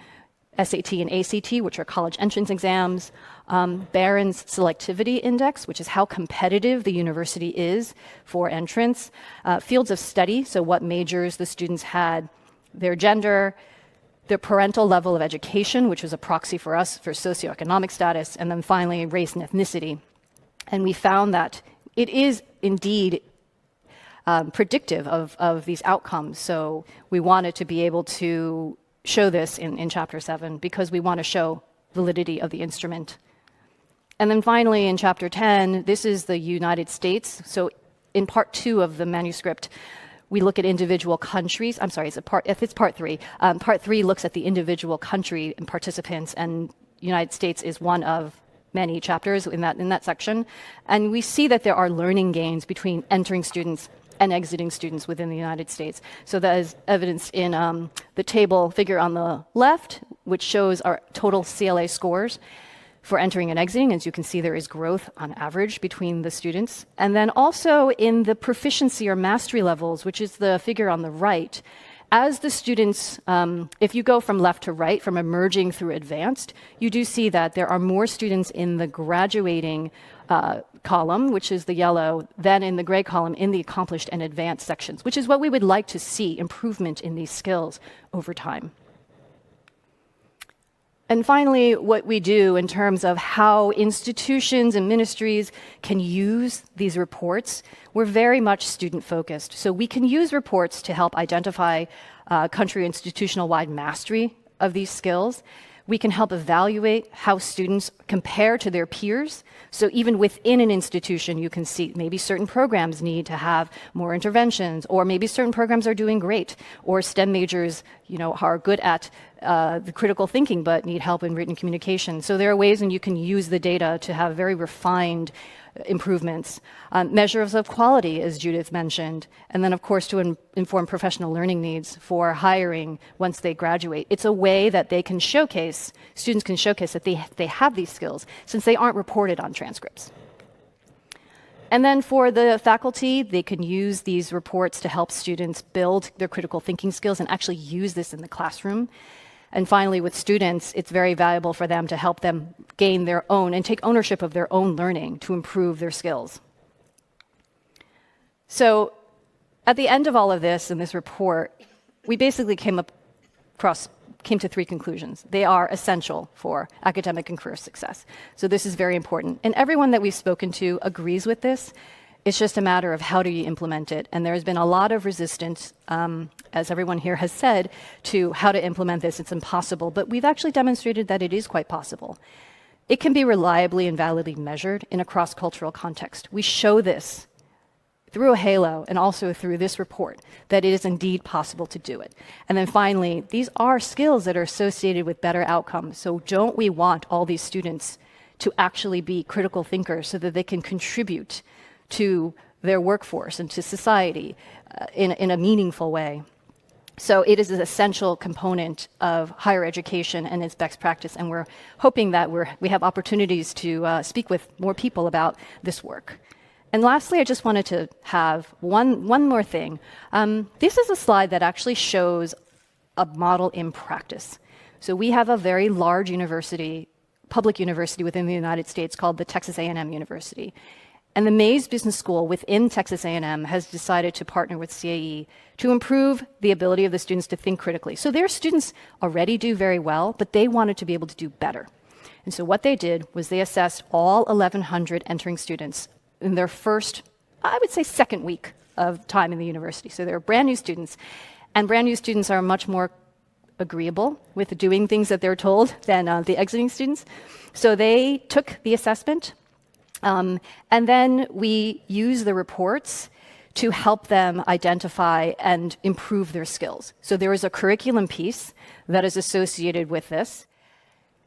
SAT and ACT, which are college entrance exams, Barron's Selectivity Index, which is how competitive the university is for entrance, fields of study, so what majors the students had, their gender, their parental level of education, which was a proxy for us for socioeconomic status, and then finally race and ethnicity. And we found that it is indeed predictive of these outcomes. So we wanted to be able to show this in chapter 7 because we want to show validity of the instrument. And then finally in chapter 10, this is the United States. So in part 2 of the manuscript, we look at individual countries. I'm sorry, it's part 3. Part 3 looks at the individual country and participants, and United States is one of many chapters in that section. And we see that there are learning gains between entering students and exiting students within the United States. So that is evidenced in the table figure on the left, which shows our total CLA scores. for entering and exiting. As you can see, there is growth on average between the students. And then also in the proficiency or mastery levels, which is the figure on the right, as the students, if you go from left to right, from emerging through advanced, you do see that there are more students in the graduating column, which is the yellow, than in the gray column in the accomplished and advanced sections, which is what we would like to see, improvement in these skills over time. And finally, what we do in terms of how institutions and ministries can use these reports, we're very much student-focused. So we can use reports to help identify country institutional-wide mastery of these skills. We can help evaluate how students compare to their peers. So even within an institution, you can see maybe certain programs need to have more interventions, or maybe certain programs are doing great, or STEM majors, are good at the critical thinking but need help in written communication. So there are ways in you can use the data to have very refined improvements. Measures of quality, as Judith mentioned, and then of course to inform professional learning needs for hiring once they graduate. It's a way that they can showcase, students can showcase that they have these skills since they aren't reported on transcripts. And then for the faculty, they can use these reports to help students build their critical thinking skills and actually use this in the classroom. And finally, with students, it's very valuable for them to help them gain their own and take ownership of their own learning to improve their skills. So at the end of all of this in this report, we basically came to three conclusions. They are essential for academic and career success. So this is very important. And everyone that we've spoken to agrees with this. It's just a matter of how do you implement it. And there's been a lot of resistance, as everyone here has said, to how to implement this. It's impossible. But we've actually demonstrated that it is quite possible. It can be reliably and validly measured in a cross-cultural context. We show this through a halo and also through this report that it is indeed possible to do it. And then finally, these are skills that are associated with better outcomes. So don't we want all these students to actually be critical thinkers so that they can contribute to their workforce and to society in a meaningful way? So it is an essential component of higher education and its best practice, and we're hoping that we have opportunities to speak with more people about this work. And lastly, I just wanted to have one more thing. This is a slide that actually shows a model in practice. So we have a very large university, public university within the United States called the Texas A&M University. And the Mays Business School within Texas A&M has decided to partner with CAE to improve the ability of the students to think critically. So their students already do very well, but they wanted to be able to do better. And so what they did was they assessed all 1,100 entering students in their first, I would say, second week of time in the university. So they're brand new students, and brand new students are much more agreeable with doing things that they're told than the exiting students. So they took the assessment, and then we use the reports to help them identify and improve their skills. So there is a curriculum piece that is associated with this.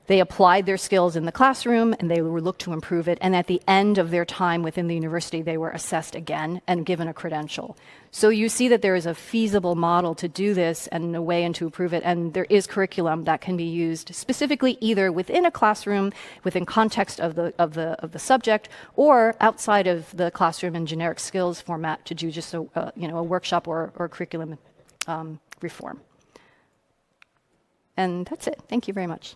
They applied their skills in the classroom and they were looked to improve it. And at the end of their time within the university, they were assessed again and given a credential. So you see that there is a feasible model to do this and a way to improve it. And there is curriculum that can be used specifically either within a classroom, within context of the subject, or outside of the classroom and generic skills format to do just a workshop or curriculum reform. And that's it. Thank you very much.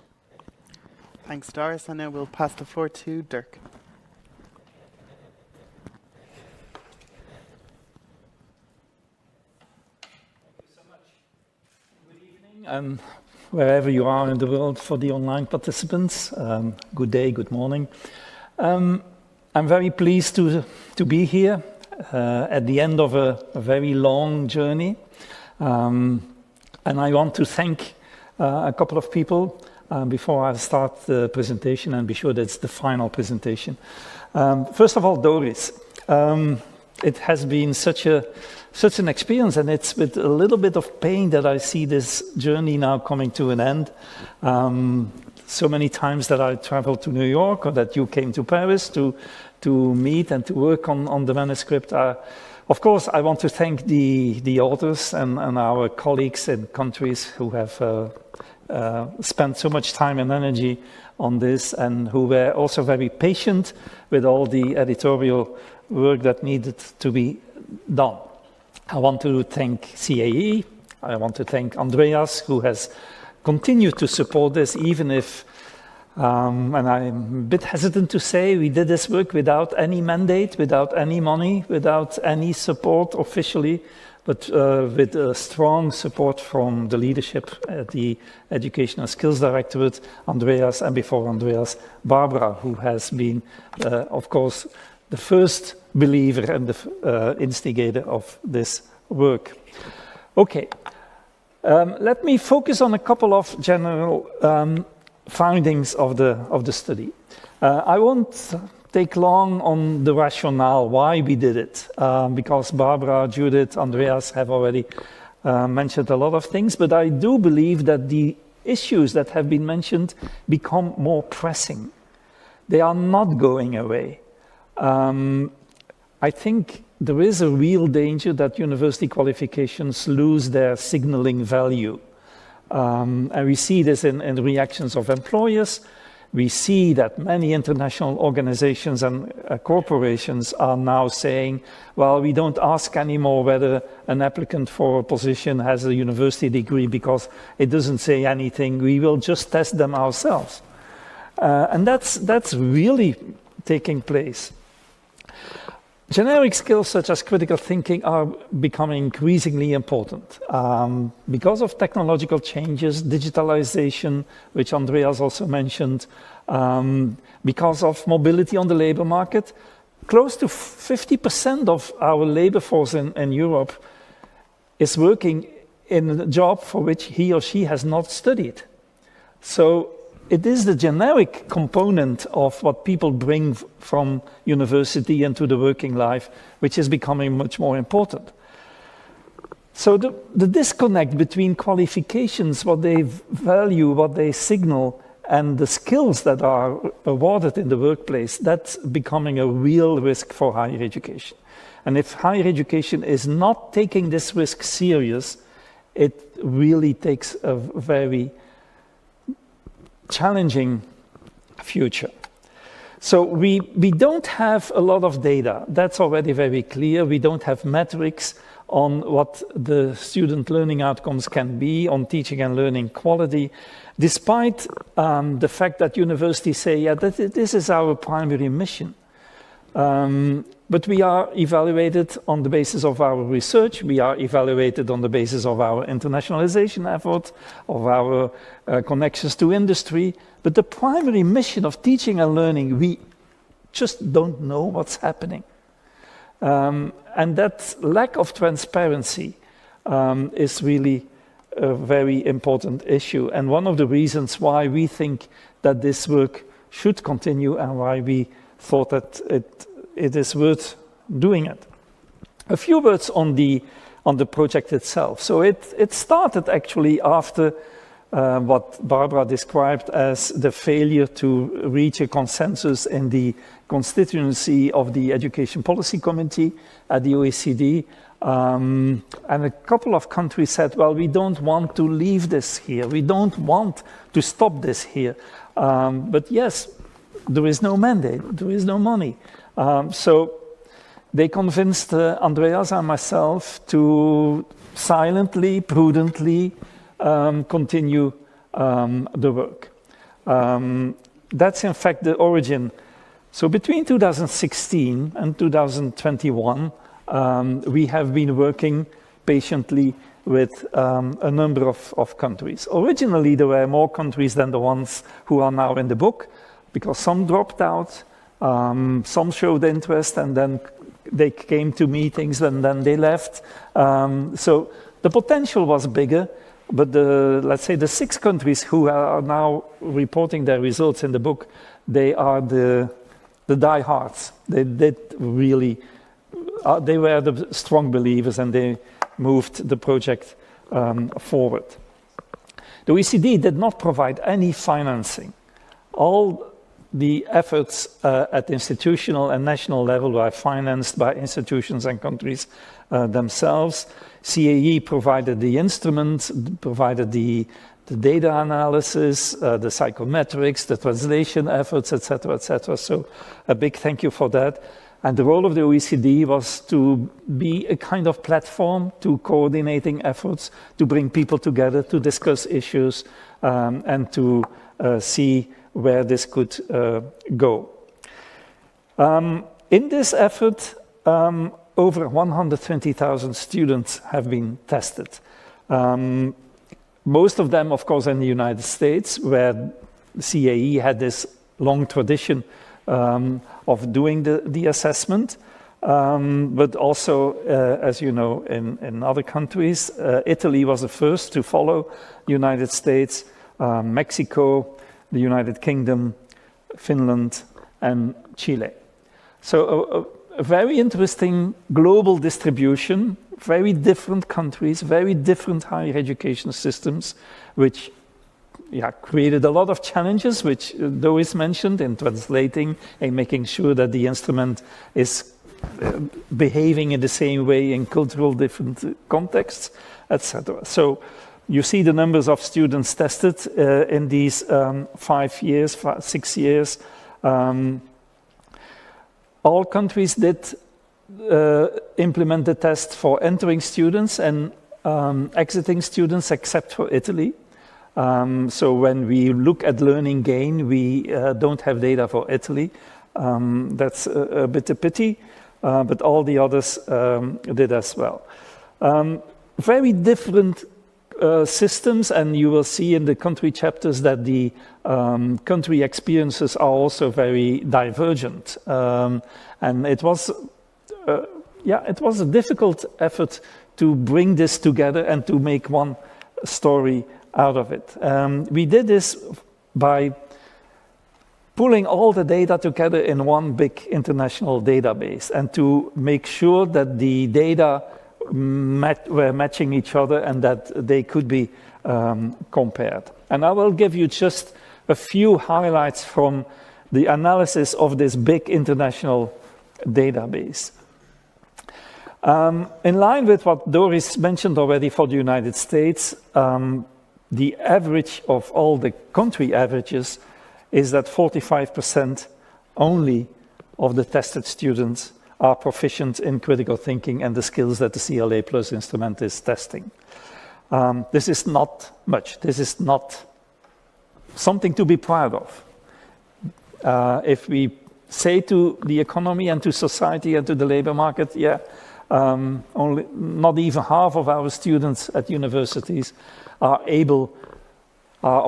Thanks, Doris. And now we'll pass the floor to Dirk. And wherever you are in the world, for the online participants, good day, good morning. I'm very pleased to be here at the end of a very long journey. And I want to thank a couple of people before I start the presentation and be sure that's the final presentation. First of all, Doris. It has been such an experience, and it's with a little bit of pain that I see this journey now coming to an end. So many times that I traveled to New York, or that you came to Paris to meet and to work on the manuscript, Of course, I want to thank the authors and our colleagues in countries who have spent so much time and energy on this and who were also very patient with all the editorial work that needed to be done. I want to thank CAE. I want to thank Andreas, who has continued to support this, even if, and I'm a bit hesitant to say, we did this work without any mandate, without any money, without any support officially, but with strong support from the leadership at the Educational Skills Directorate, Andreas, and before Andreas, Barbara, who has been, of course, the first believer and the instigator of this work. Okay, let me focus on a couple of general findings of the study. I won't take long on the rationale why we did it, because Barbara, Judith, Andreas have already mentioned a lot of things, but I do believe that the issues that have been mentioned become more pressing. They are not going away. I think there is a real danger that university qualifications lose their signaling value. And we see this in the reactions of employers. We see that many international organizations and corporations are now saying, well, we don't ask anymore whether an applicant for a position has a university degree because it doesn't say anything. We will just test them ourselves. And that's really taking place. Generic skills such as critical thinking are becoming increasingly important because of technological changes, digitalization, which Andreas also mentioned, because of mobility on the labor market. Close to 50% of our labor force in Europe is working in a job for which he or she has not studied. So it is the generic component of what people bring from university into the working life, which is becoming much more important. So the disconnect between qualifications, what they value, what they signal, and the skills that are awarded in the workplace, that's becoming a real risk for higher education. And if higher education is not taking this risk serious, it really takes a very challenging future. So we don't have a lot of data. That's already very clear. We don't have metrics on what the student learning outcomes can be, on teaching and learning quality, despite the fact that universities say, yeah, this is our primary mission. But we are evaluated on the basis of our research, we are evaluated on the basis of our internationalization effort, of our connections to industry, but the primary mission of teaching and learning, we just don't know what's happening. And that lack of transparency is really a very important issue, and one of the reasons why we think that this work should continue and why we thought that it is worth doing it. A few words on the project itself. So it started actually after what Barbara described as the failure to reach a consensus in the constituency of the Education Policy Committee at the OECD. And a couple of countries said, well, we don't want to leave this here. We don't want to stop this here. But yes, there is no mandate, there is no money. So they convinced Andreas and myself to silently, prudently continue the work. That's in fact the origin. So between 2016 and 2021, we have been working patiently with a number of countries. Originally, there were more countries than the ones who are now in the book, because some dropped out, some showed interest, and then they came to meetings and then they left. So the potential was bigger, but let's say the 6 countries who are now reporting their results in the book, they are the diehards. They did really, they were the strong believers, and they moved the project forward. The OECD did not provide any financing. All the efforts at institutional and national level are financed by institutions and countries themselves. CAE provided the instruments, provided the data analysis, the psychometrics, the translation efforts, etc., etc. So a big thank you for that. And the role of the OECD was to be a kind of platform to coordinating efforts, to bring people together, to discuss issues, and to see where this could go. In this effort, over 120,000 students have been tested. Most of them, of course, in the United States, where CAE had this long tradition of doing the assessment, but also, as you know, in other countries. Italy was the first to follow the United States, Mexico, the United Kingdom, Finland, and Chile. So a very interesting global distribution, very different countries, very different higher education systems, which created a lot of challenges, which Doris mentioned, in translating and making sure that the instrument is behaving in the same way in cultural different contexts, etc. So you see the numbers of students tested in these 6 years. All countries did implement the test for entering students and exiting students, except for Italy. So when we look at learning gain, we don't have data for Italy. That's a bit a pity, but all the others did as well. Very different systems, and you will see in the country chapters that the country experiences are also very divergent. And it was a difficult effort to bring this together and to make one story out of it. We did this by pulling all the data together in one big international database and to make sure that the data were matching each other and that they could be compared. And I will give you just a few highlights from the analysis of this big international database. In line with what Doris mentioned already for the United States, the average of all the country averages is that 45% only of the tested students are proficient in critical thinking and the skills that the CLA Plus instrument is testing. This is not much. This is not something to be proud of. If we say to the economy and to society and to the labor market, only not even half of our students at universities are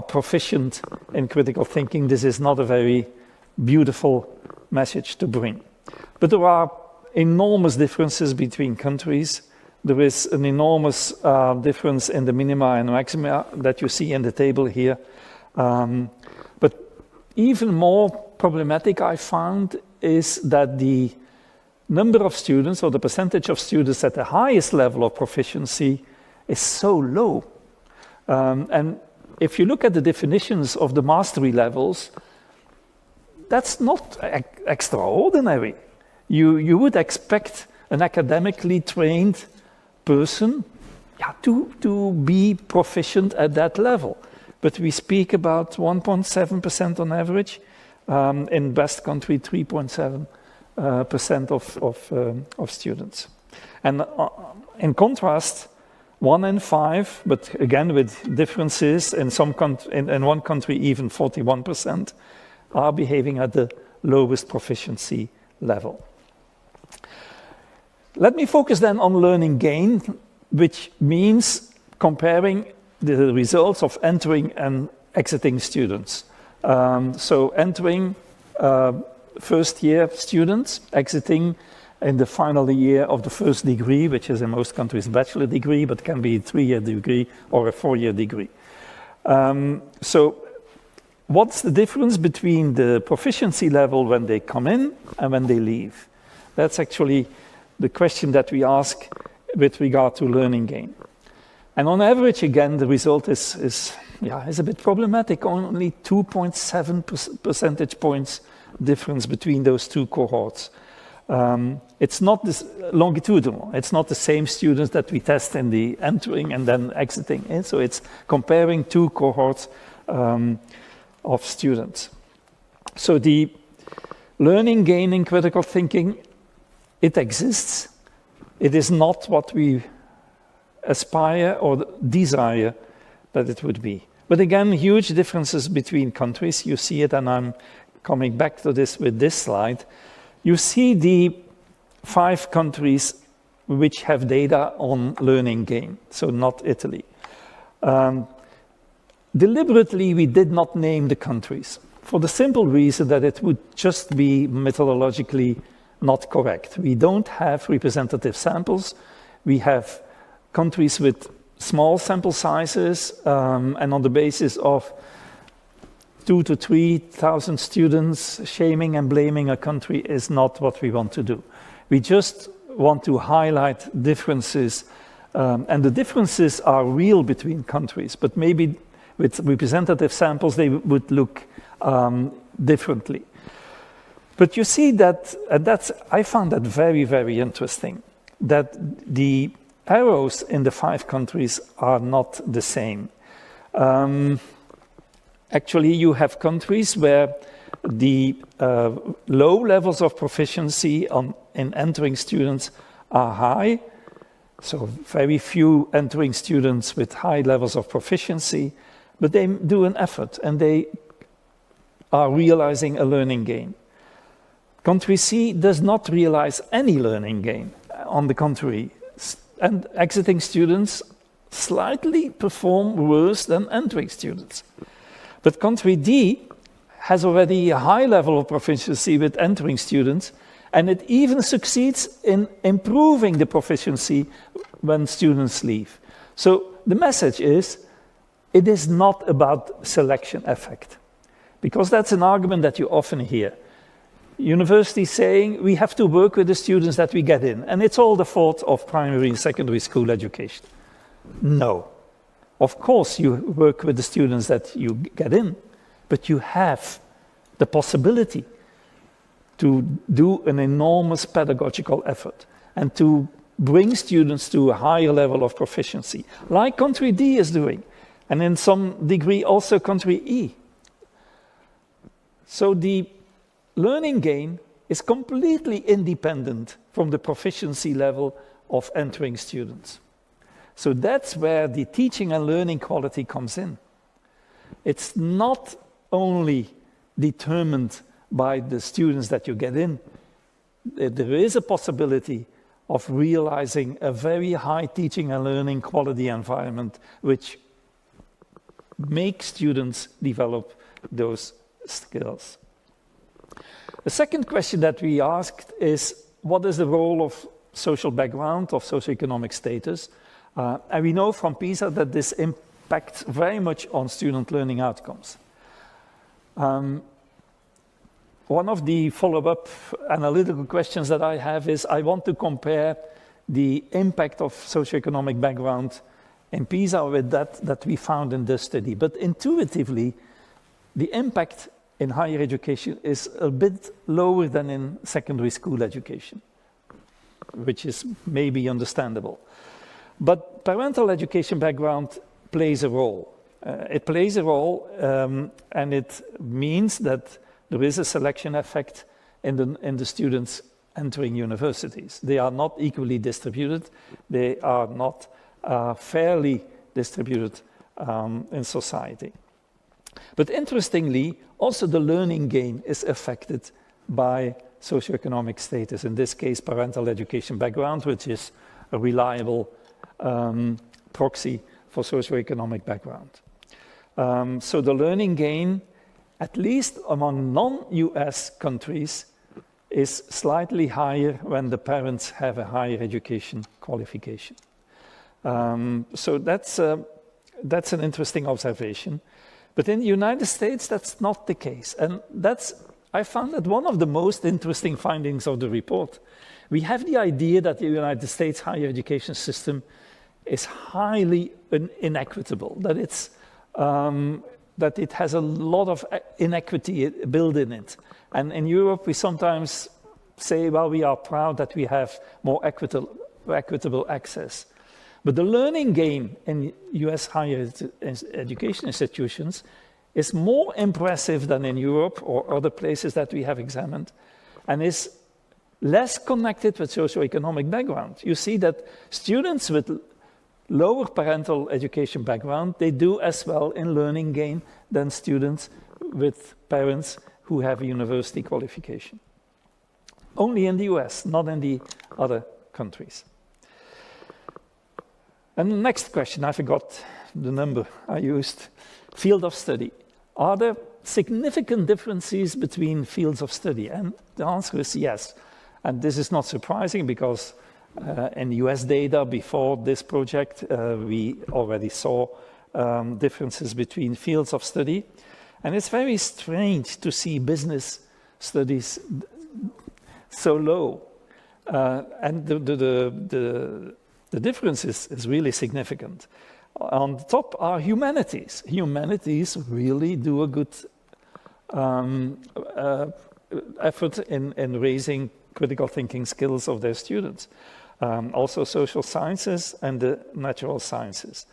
proficient in critical thinking, this is not a very beautiful message to bring. But there are enormous differences between countries. There is an enormous difference in the minima and maxima that you see in the table here. But even more problematic, I found, is that the number of students, or the percentage of students at the highest level of proficiency, is so low. And if you look at the definitions of the mastery levels, that's not extraordinary. You would expect an academically trained person to be proficient at that level. But we speak about 1.7% on average. In best country, 3.7% of students. And in contrast, 1 in 5, but again with differences, in one country even 41%, are behaving at the lowest proficiency level. Let me focus then on learning gain, which means comparing the results of entering and exiting students. So entering first year students, exiting in the final year of the first degree, which is in most countries a bachelor degree, but can be a 3-year degree or a 4-year degree. So what's the difference between the proficiency level when they come in and when they leave? That's actually the question that we ask with regard to learning gain. And on average, again, the result is is a bit problematic. Only 2.7 percentage points difference between those two cohorts. It's not this longitudinal. It's not the same students that we test in the entering and then exiting. And so it's comparing two cohorts of students. So the learning gain in critical thinking, it exists. It is not what we aspire or desire that it would be. But again, huge differences between countries. You see it, and I'm coming back to this with this slide. You see the 5 countries which have data on learning gain, so not Italy. Deliberately, we did not name the countries for the simple reason that it would just be methodologically not correct. We don't have representative samples. We have countries with small sample sizes, and on the basis of 2,000 to 3,000 students, shaming and blaming a country is not what we want to do. We just want to highlight differences, and the differences are real between countries, but maybe with representative samples they would look differently. But you see that, and I found that very, very interesting, that the arrows in the 5 countries are not the same. Actually, you have countries where the low levels of proficiency in entering students are high, so very few entering students with high levels of proficiency, but they do an effort and they are realizing a learning gain. Country C does not realize any learning gain. On the contrary, and exiting students slightly perform worse than entering students. But country D has already a high level of proficiency with entering students, and it even succeeds in improving the proficiency when students leave. So the message is, it is not about selection effect, because that's an argument that you often hear. Universities saying we have to work with the students that we get in, and it's all the fault of primary and secondary school education. No. Of course you work with the students that you get in, but you have the possibility to do an enormous pedagogical effort and to bring students to a higher level of proficiency, like country D is doing, and in some degree also country E. So the learning gain is completely independent from the proficiency level of entering students. So that's where the teaching and learning quality comes in. It's not only determined by the students that you get in. There is a possibility of realizing a very high teaching and learning quality environment which makes students develop those skills. The second question that we asked is, what is the role of social background, of socioeconomic status? And we know from PISA that this impacts very much on student learning outcomes. One of the follow-up analytical questions that I have is, I want to compare the impact of socioeconomic background in PISA with that we found in this study. But intuitively, the impact in higher education is a bit lower than in secondary school education, which is maybe understandable. But parental education background plays a role. It plays a role, and it means that there is a selection effect in the students entering universities. They are not equally distributed. They are not fairly distributed in society. But interestingly, also the learning gain is affected by socioeconomic status, in this case parental education background, which is a reliable proxy for socioeconomic background. So the learning gain, at least among non-US countries, is slightly higher when the parents have a higher education qualification. So that's an interesting observation. But in the United States, that's not the case. And I found that one of the most interesting findings of the report. We have the idea that the United States higher education system is highly inequitable, that it's that it has a lot of inequity built in it. And in Europe, we sometimes say, well, we are proud that we have more equitable access. But the learning gain in US higher education institutions is more impressive than in Europe or other places that we have examined, and is less connected with socioeconomic background. You see that students with lower parental education background, they do as well in learning gain than students with parents who have a university qualification. Only in the US, not in the other countries. And the next question, I forgot the number I used, field of study. Are there significant differences between fields of study? And the answer is yes. And this is not surprising because in US data before this project, we already saw differences between fields of study. And it's very strange to see business studies so low. And the difference is really significant. On the top are humanities. Humanities really do a good effort in raising critical thinking skills of their students. Also social sciences and the natural sciences.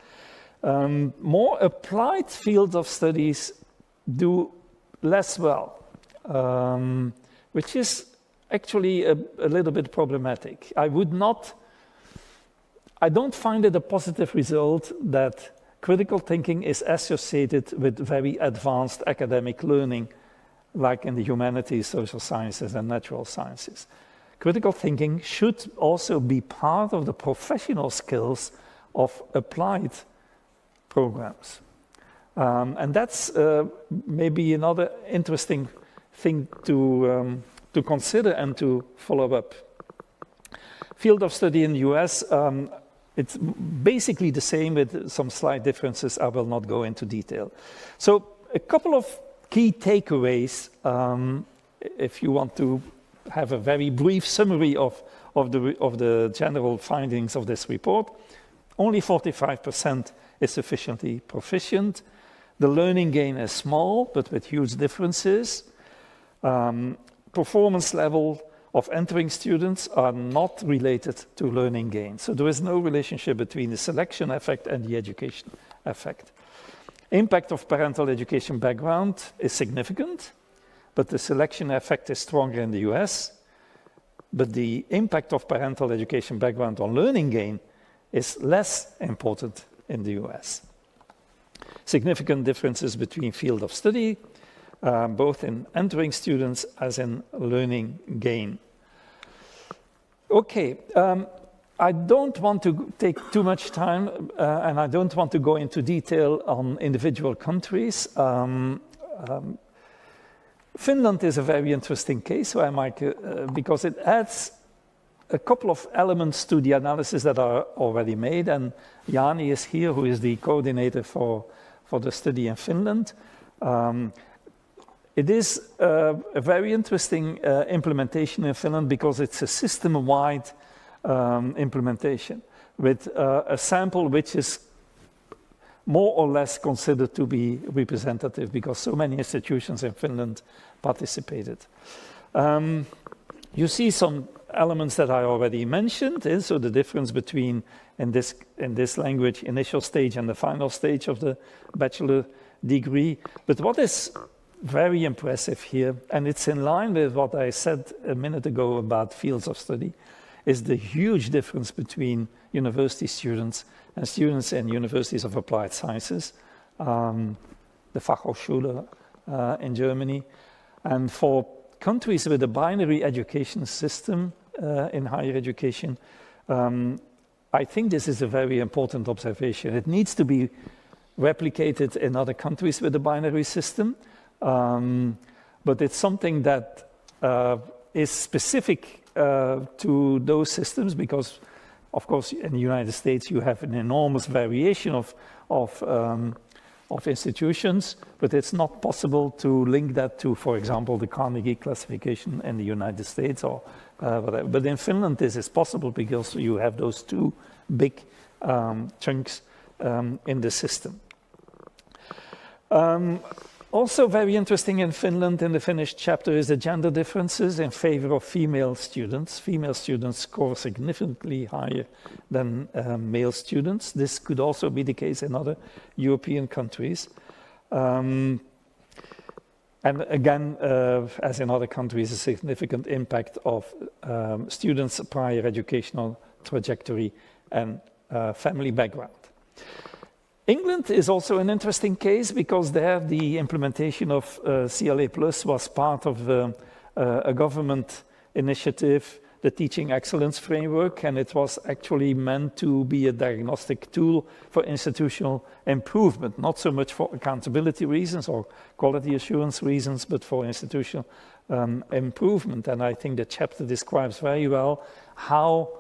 More applied fields of studies do less well, which is actually a little bit problematic. I don't find it a positive result that critical thinking is associated with very advanced academic learning, like in the humanities, social sciences, and natural sciences. Critical thinking should also be part of the professional skills of applied programs. And that's maybe another interesting thing to consider and to follow up. Field of study in the US, it's basically the same with some slight differences. I will not go into detail. So a couple of key takeaways, if you want to have a very brief summary of the general findings of this report. Only 45% is sufficiently proficient. The learning gain is small, but with huge differences. Performance level of entering students are not related to learning gain. So there is no relationship between the selection effect and the education effect. Impact of parental education background is significant, but the selection effect is stronger in the US. But the impact of parental education background on learning gain is less important in the US. Significant differences between field of study, both in entering students as in learning gain. Okay, I don't want to take too much time and I don't want to go into detail on individual countries. Finland is a very interesting case, because it adds a couple of elements to the analysis that are already made, and Jani is here, who is the coordinator for the study in Finland. It is a very interesting implementation in Finland because it's a system-wide implementation with a sample which is more or less considered to be representative because so many institutions in Finland participated. You see some elements that I already mentioned, so the difference between, in this language, initial stage and the final stage of the bachelor degree. But what is very impressive here, and it's in line with what I said a minute ago about fields of study, is the huge difference between university students and students in universities of applied sciences, the Fachhochschule in Germany. And for countries with a binary education system in higher education, I think this is a very important observation. It needs to be replicated in other countries with a binary system, but it's something that is specific to those systems because, of course, in the United States you have an enormous variation of institutions, but it's not possible to link that to, for example, the Carnegie classification in the United States or whatever. But in Finland this is possible because you have those two big chunks in the system. Also very interesting in Finland, in the Finnish chapter, is the gender differences in favor of female students. Female students score significantly higher than male students. This could also be the case in other European countries. And again, as in other countries, a significant impact of students' prior educational trajectory and family background. England is also an interesting case because there the implementation of CLA Plus was part of a government initiative, the Teaching Excellence Framework, and it was actually meant to be a diagnostic tool for institutional improvement, not so much for accountability reasons or quality assurance reasons, but for institutional improvement. And I think the chapter describes very well how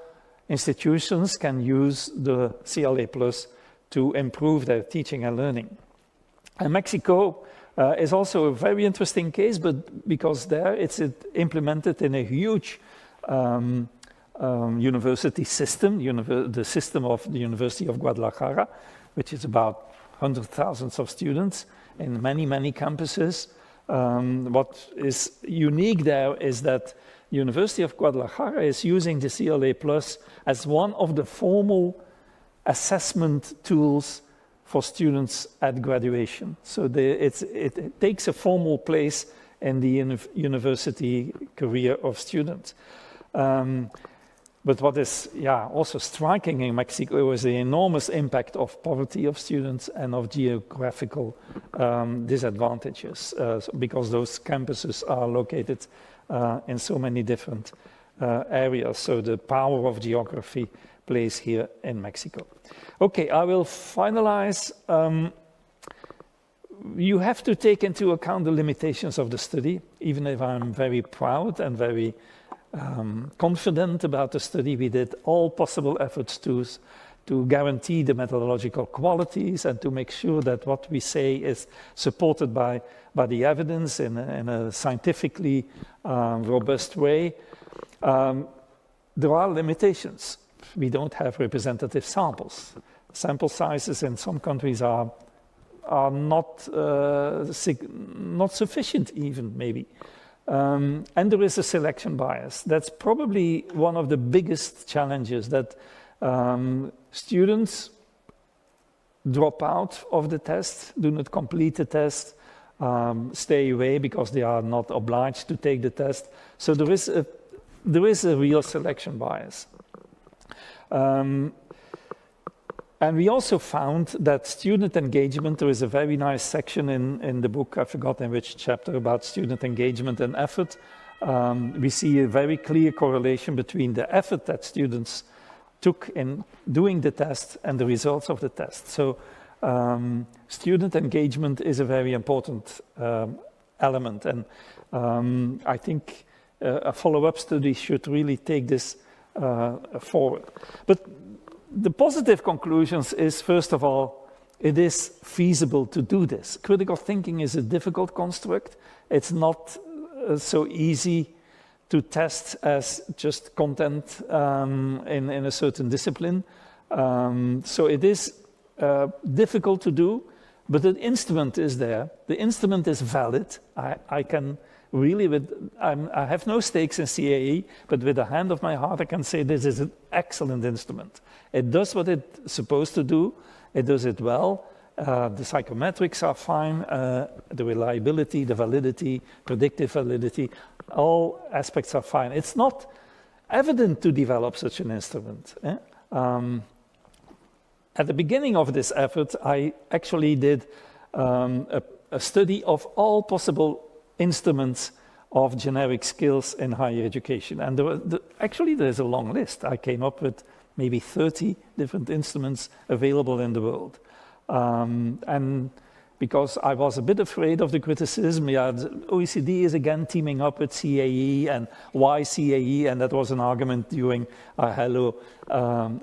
institutions can use the CLA Plus to improve their teaching and learning. And Mexico is also a very interesting case, but because there it's implemented in a huge university system, the system of the University of Guadalajara, which is about 100,000 of students in many, many campuses. What is unique there is that University of Guadalajara is using the CLA Plus as one of the formal assessment tools for students at graduation. So it takes a formal place in the university career of students. But what is also striking in Mexico is the enormous impact of poverty of students and of geographical disadvantages, because those campuses are located in so many different areas. So the power of geography plays here in Mexico. Okay, I will finalize. You have to take into account the limitations of the study, even if I'm very proud and very confident about the study. We did all possible efforts to guarantee the methodological qualities and to make sure that what we say is supported by the evidence in a scientifically robust way. There are limitations. We don't have representative samples. Sample sizes in some countries are not sufficient even, maybe. And there is a selection bias. That's probably one of the biggest challenges, that students drop out of the test, do not complete the test, stay away because they are not obliged to take the test. So there is a real selection bias. And we also found that student engagement, there is a very nice section in the book, I forgot in which chapter, about student engagement and effort. We see a very clear correlation between the effort that students took in doing the test and the results of the test. So student engagement is a very important element. And I think a follow-up study should really take this forward. But the positive conclusions is, first of all, it is feasible to do this. Critical thinking is a difficult construct. It's not so easy to test as just content in a certain discipline. So it is difficult to do, but the instrument is there. The instrument is valid. I can really, I have no stakes in CAE, but with the hand of my heart, I can say this is an excellent instrument. It does what it's supposed to do. It does it well. The psychometrics are fine. The reliability, the validity, predictive validity, all aspects are fine. It's not evident to develop such an instrument. At the beginning of this effort, I actually did a study of all possible instruments of generic skills in higher education. And actually, there's a long list. I came up with maybe 30 different instruments available in the world. And because I was a bit afraid of the criticism, the OECD is again teaming up with CAE, and why CAE? And that was an argument during Hello,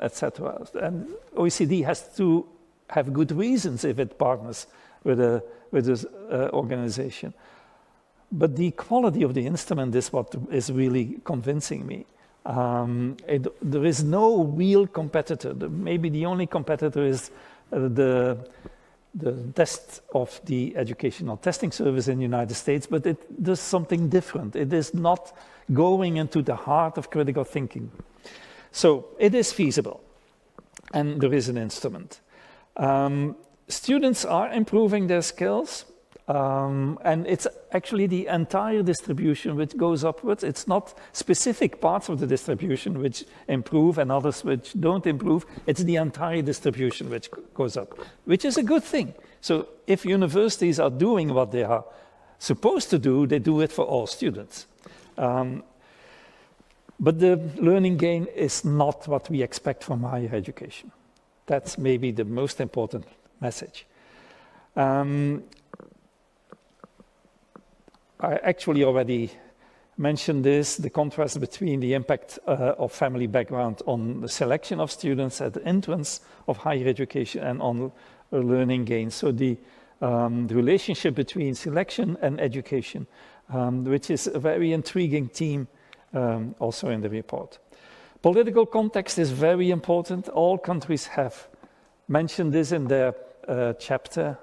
etc. And OECD has to have good reasons if it partners with this organization. But the quality of the instrument is what is really convincing me. There is no real competitor. Maybe the only competitor is the the test of the Educational Testing Service in the United States, but it does something different. It is not going into the heart of critical thinking. So it is feasible, and there is an instrument. Students are improving their skills, and it's actually the entire distribution which goes upwards. It's not specific parts of the distribution which improve and others which don't improve. It's the entire distribution which goes up, which is a good thing. So if universities are doing what they are supposed to do, they do it for all students. But the learning gain is not what we expect from higher education. That's maybe the most important message. I actually already mentioned this, the contrast between the impact of family background on the selection of students at the entrance of higher education and on learning gains. So the relationship between selection and education, which is a very intriguing theme also in the report. Political context is very important. All countries have mentioned this in their chapter.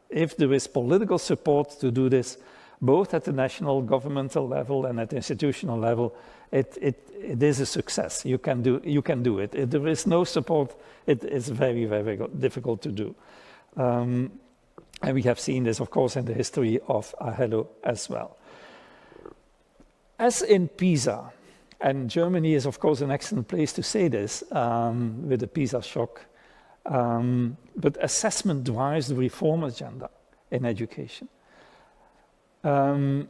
If there is political support to do this, both at the national governmental level and at the institutional level, it is a success. You can do it. If there is no support, it is very, very difficult to do. And we have seen this, of course, in the history of Ahello as well. As in PISA, and Germany is, of course, an excellent place to say this with the PISA shock, but assessment drives the reform agenda in education. The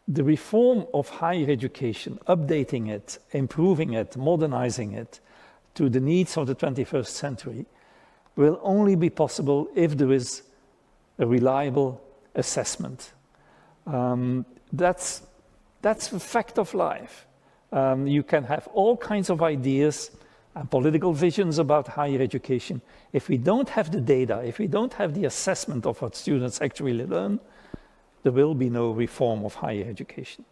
reform of higher education, updating it, improving it, modernizing it to the needs of the 21st century will only be possible if there is a reliable assessment. That's a fact of life. You can have all kinds of ideas and political visions about higher education. If we don't have the data, if we don't have the assessment of what students actually learn, there will be no reform of higher education.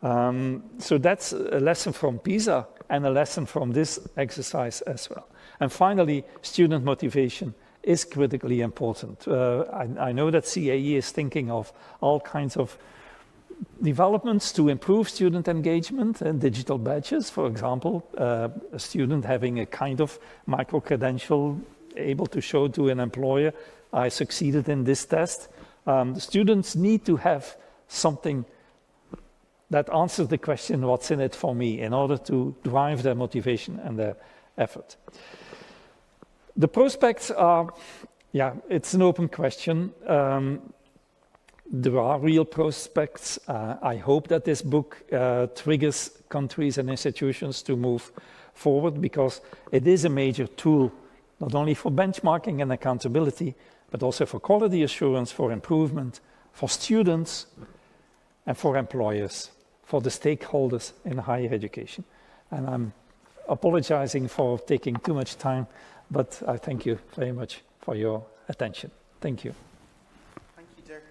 So that's a lesson from PISA and a lesson from this exercise as well. And finally, student motivation is critically important. I know that CAE is thinking of all kinds of developments to improve student engagement and digital badges, for example, a student having a kind of micro-credential able to show to an employer, I succeeded in this test. The students need to have something that answers the question, what's in it for me, in order to drive their motivation and their effort. The prospects are, it's an open question. There are real prospects. I hope that this book triggers countries and institutions to move forward, because it is a major tool, not only for benchmarking and accountability, but also for quality assurance, for improvement, for students, and for employers, for the stakeholders in higher education. And I'm apologizing for taking too much time, but I thank you very much for your attention. Thank you. Thank you, Dirk.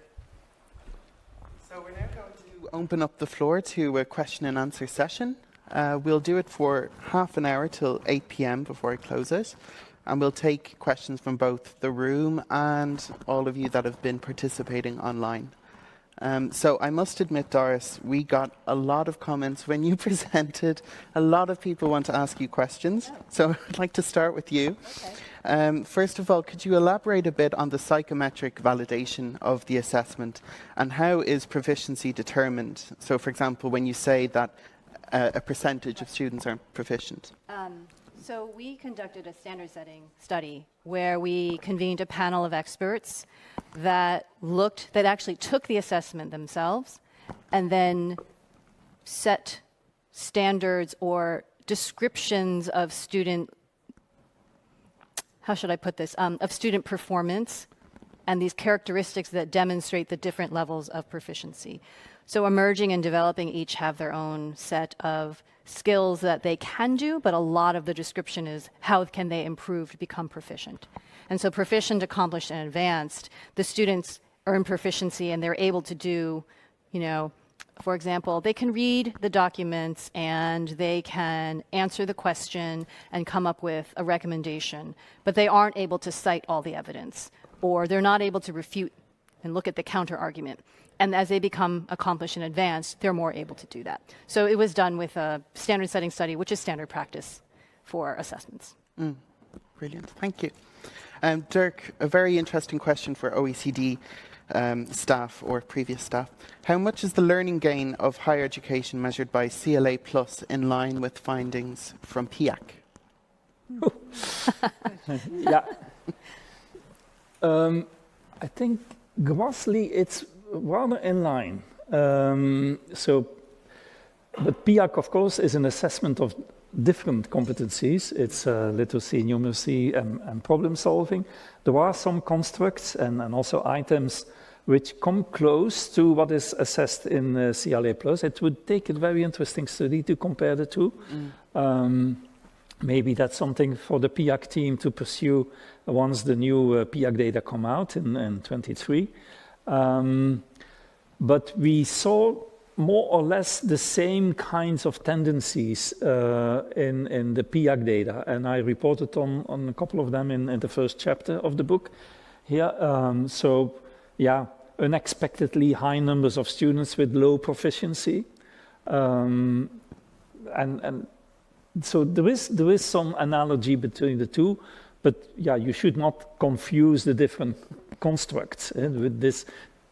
So we're now going to open up the floor to a question and answer session. We'll do it for half an hour till 8 p.m. before I close it. And we'll take questions from both the room and all of you that have been participating online. So I must admit, Doris, we got a lot of comments when you presented. A lot of people want to ask you questions. So I'd like to start with you. Okay. First of all, could you elaborate a bit on the psychometric validation of the assessment, and how is proficiency determined? So, for example, when you say that a percentage of students aren't proficient. So we conducted a standard setting study where we convened a panel of experts that actually took the assessment themselves and then set standards or descriptions of student, how should I put this, of student performance and these characteristics that demonstrate the different levels of proficiency. So emerging and developing each have their own set of skills that they can do, but a lot of the description is how can they improve to become proficient. And so proficient, accomplished, and advanced, the students earn proficiency and they're able to do, for example, they can read the documents and they can answer the question and come up with a recommendation, but they aren't able to cite all the evidence, or they're not able to refute and look at the counter argument. And as they become accomplished and advanced, they're more able to do that. So it was done with a standard setting study, which is standard practice for assessments. Brilliant, thank you. Dirk, a very interesting question for OECD staff or previous staff. How much is the learning gain of higher education measured by CLA Plus in line with findings from PIAAC? Yeah. I think grossly it's rather in line. But PIAAC, of course, is an assessment of different competencies. It's literacy, numeracy, and problem solving. There are some constructs and also items which come close to what is assessed in CLA+. It would take a very interesting study to compare the two. Maybe that's something for the PIAAC team to pursue once the new PIAAC data come out in 23. But we saw more or less the same kinds of tendencies in the PIAAC data, and I reported on a couple of them in the first chapter of the book here. So, yeah, unexpectedly high numbers of students with low proficiency, and so there is some analogy between the two, but yeah, you should not confuse the different constructs with this.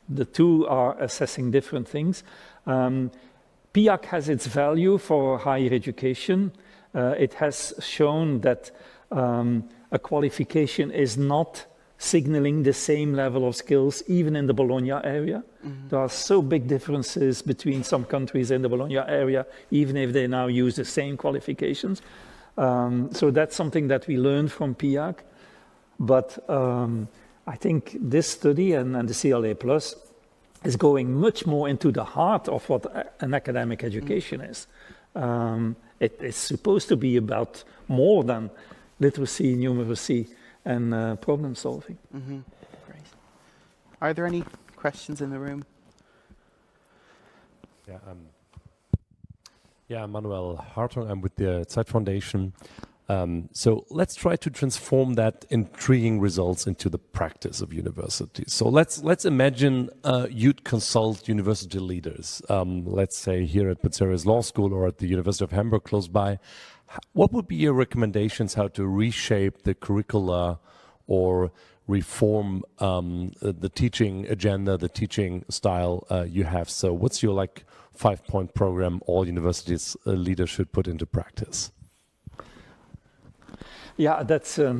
The two are assessing different things. PIAAC has its value for higher education. It has shown that a qualification is not signaling the same level of skills, even in the Bologna area. There are so big differences between some countries in the Bologna area, even if they now use the same qualifications. So that's something that we learned from PIAAC. But I think this study and the CLA Plus is going much more into the heart of what an academic education is. It is supposed to be about more than literacy, numeracy, and problem solving. Great. Are there any questions in the room? Yeah, Manuel Hartung. I'm with the Zeit Foundation. So let's try to transform that intriguing results into the practice of universities. So let's imagine you'd consult university leaders, let's say here at Bucerius Law School or at the University of Hamburg close by. What would be your recommendations how to reshape the curricula or reform the teaching agenda, the teaching style you have? So what's your 5-point program all universities leaders should put into practice? Yeah, that's a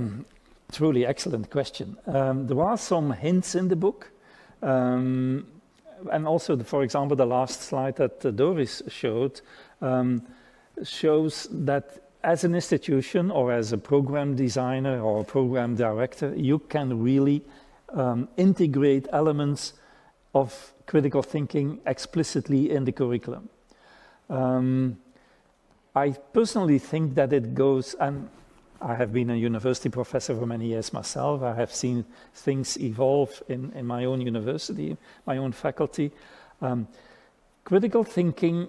truly excellent question. There are some hints in the book. And also, for example, the last slide that Doris showed shows that as an institution or as a program designer or a program director, you can really integrate elements of critical thinking explicitly in the curriculum. I personally think that it goes, and I have been a university professor for many years myself. I have seen things evolve in my own university, my own faculty. Critical thinking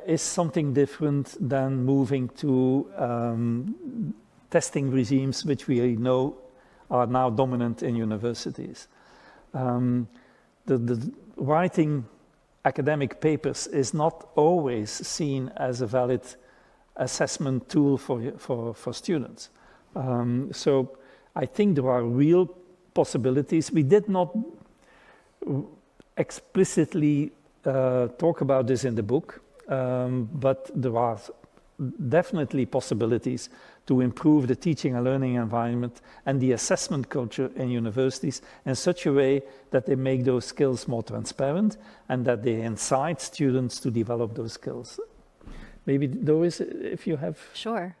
is something different than moving to testing regimes, which we know are now dominant in universities. The writing academic papers is not always seen as a valid assessment tool for students. So I think there are real possibilities. We did not explicitly talk about this in the book, but there are definitely possibilities to improve the teaching and learning environment and the assessment culture in universities in such a way that they make those skills more transparent and that they incite students to develop those skills. Maybe, Doris, if you have... Sure.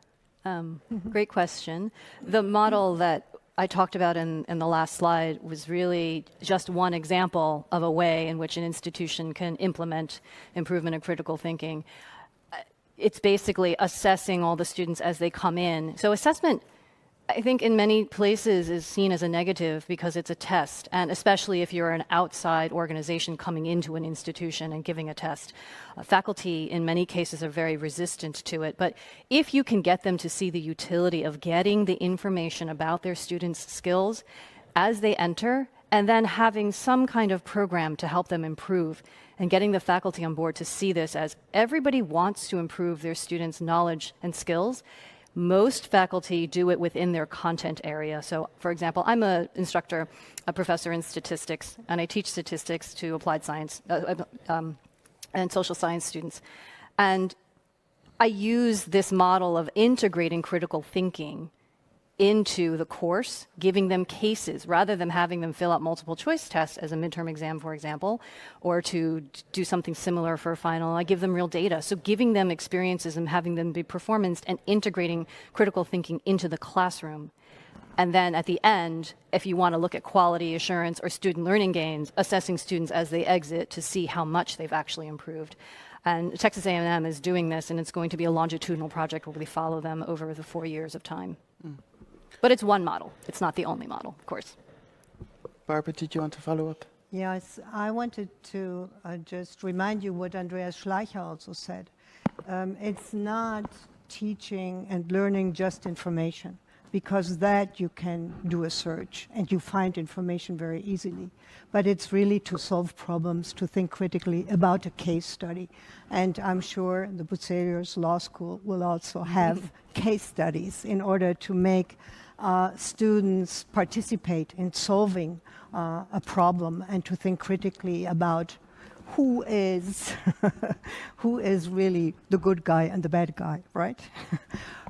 Great question. The model that I talked about in the last slide was really just one example of a way in which an institution can implement improvement in critical thinking. It's basically assessing all the students as they come in. So assessment I think in many places is seen as a negative because it's a test, and especially if you're an outside organization coming into an institution and giving a test. Faculty in many cases are very resistant to it, but if you can get them to see the utility of getting the information about their students' skills as they enter, and then having some kind of program to help them improve, and getting the faculty on board to see this as everybody wants to improve their students' knowledge and skills. Most faculty do it within their content area. So, for example, I'm an instructor, a professor in statistics, and I teach statistics to applied science and social science students. And I use this model of integrating critical thinking into the course, giving them cases rather than having them fill out multiple choice tests as a midterm exam, for example, or to do something similar for a final. I give them real data. So giving them experiences and having them be performanced and integrating critical thinking into the classroom. And then at the end, if you want to look at quality assurance or student learning gains, assessing students as they exit to see how much they've actually improved. And Texas A&M is doing this, and it's going to be a longitudinal project where we follow them over the 4 years of time. But it's one model. It's not the only model, of course. Barbara, did you want to follow up? Yes, I wanted to just remind you what Andreas Schleicher also said. It's not teaching and learning just information, because that you can do a search and you find information very easily. But it's really to solve problems, to think critically about a case study. And I'm sure the Bucerius Law School will also have case studies in order to make students participate in solving a problem and to think critically about who is who is really the good guy and the bad guy, right?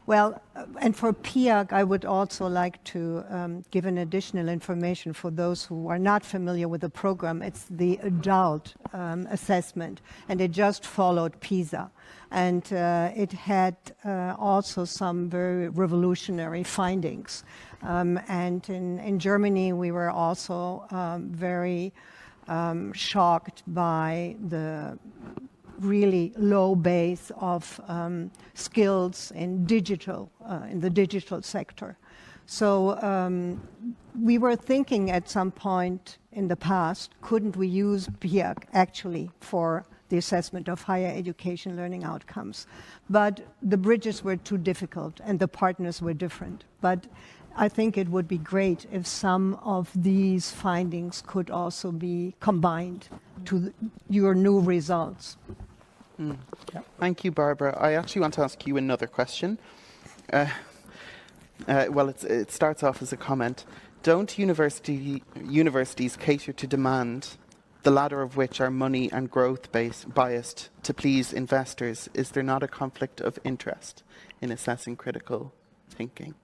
Well, and for PIAC, I would also like to give an additional information for those who are not familiar with the program. It's the adult assessment, and it just followed PISA. And it had also some very revolutionary findings. And in Germany, we were also very shocked by the really low base of skills in the digital sector. So we were thinking at some point in the past, couldn't we use PIAC actually for the assessment of higher education learning outcomes? But the bridges were too difficult and the partners were different. But I think it would be great if some of these findings could also be combined to your new results. Thank you, Barbara. I actually want to ask you another question. Well, it starts off as a comment. Don't universities cater to demand, the latter of which are money and growth biased to please investors? Is there not a conflict of interest in assessing critical thinking?